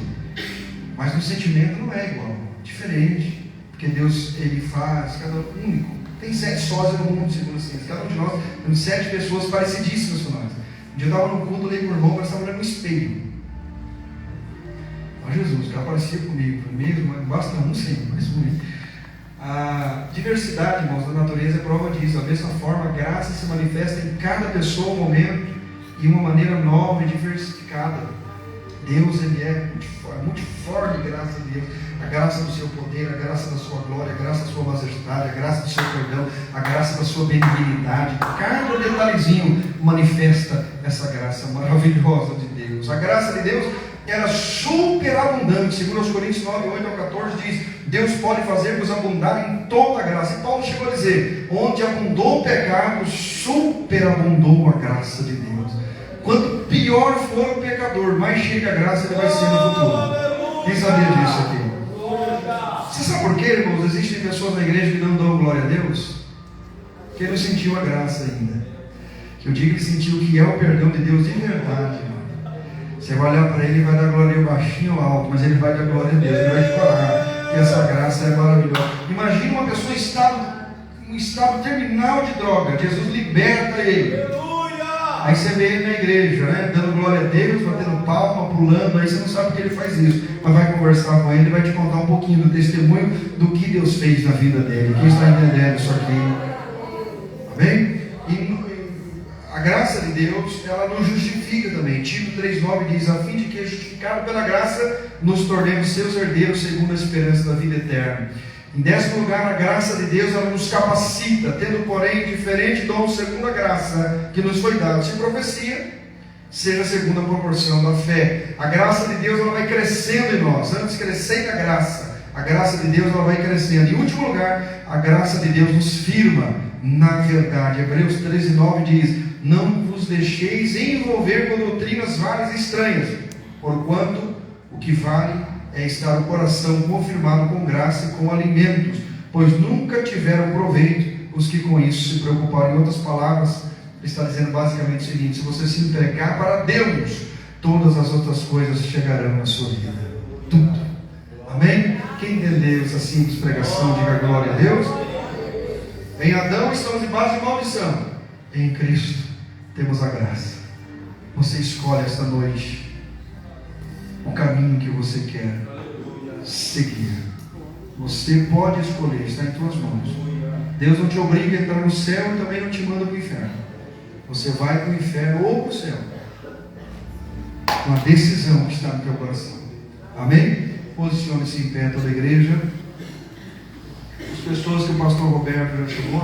mas no sentimento não é igual, diferente. Porque Deus, Ele faz cada único. Tem 7 sósias no mundo, segundo a ciência. Cada um de nós temos 7 pessoas parecidíssimas com nós. Um dia eu estava no culto, olhei para o irmão, mas estava olhando no espelho. Ó Jesus, o cara parecia comigo, mesmo, mas basta um sim, mas comigo. A diversidade, irmãos, da natureza é prova disso. Da mesma forma, a graça se manifesta em cada pessoa, momento, e uma maneira nova e diversificada. Deus, Ele é multiforme, graça de Deus. A graça do seu poder, a graça da sua glória, a graça da sua majestade, a graça do seu perdão, a graça da sua benignidade. Cada detalhezinho manifesta essa graça maravilhosa de Deus. A graça de Deus era superabundante. Segundo os Coríntios 9, 8 ao 14 diz: Deus pode fazer-nos abundar em toda a graça. E Paulo chegou a dizer: onde abundou o pecado, superabundou a graça de Deus. Quanto pior for o pecador, mais cheia a graça ele vai ser no futuro. Quem sabia disso aqui? Você sabe por quê, irmãos? Existem pessoas na igreja que não dão glória a Deus? Porque ele não sentiu a graça ainda. Que eu digo que ele sentiu o que é o perdão de Deus de verdade, irmão. Você vai olhar para ele e vai dar glória baixinho ou alto, mas ele vai dar glória a Deus, ele vai chorar. E essa graça é maravilhosa. Imagina uma pessoa em estado terminal de droga, Jesus liberta ele. Aí você vê ele na igreja, né, dando glória a Deus, batendo palma, pulando, aí você não sabe porque ele faz isso. Mas vai conversar com ele e vai te contar um pouquinho do testemunho do que Deus fez na vida dele. Quem está entendendo isso aqui? Amém? E a graça de Deus, ela nos justifica também. Tito 3,9 diz: a fim de que, justificado pela graça, nos tornemos seus herdeiros segundo a esperança da vida eterna. Em 10º lugar, a graça de Deus, ela nos capacita, tendo porém diferente dom segundo a graça que nos foi dado. Se profecia, seja segundo a proporção da fé. A graça de Deus, ela vai crescendo em nós. Antes crescendo a graça de Deus, ela vai crescendo. Em último lugar, a graça de Deus nos firma na verdade. Hebreus 13,9 diz: não vos deixeis envolver com doutrinas várias e estranhas, porquanto o que vale é estar o coração confirmado com graça e com alimentos, pois nunca tiveram proveito os que com isso se preocuparam. Em outras palavras, ele está dizendo basicamente o seguinte: se você se entregar para Deus, todas as outras coisas chegarão na sua vida. Tudo. Amém? Quem entendeu essa simples pregação, diga glória a Deus. Em Adão estamos debaixo de maldição. Em Cristo temos a graça. Você escolhe esta noite o caminho que você quer seguir. Você pode escolher, está em tuas mãos. Deus não te obriga a entrar no céu e também não te manda para o inferno. Você vai para o inferno ou para o céu. Uma decisão que está no teu coração. Amém? Posicione-se em pé toda a igreja. As pessoas que o pastor Roberto já chamou,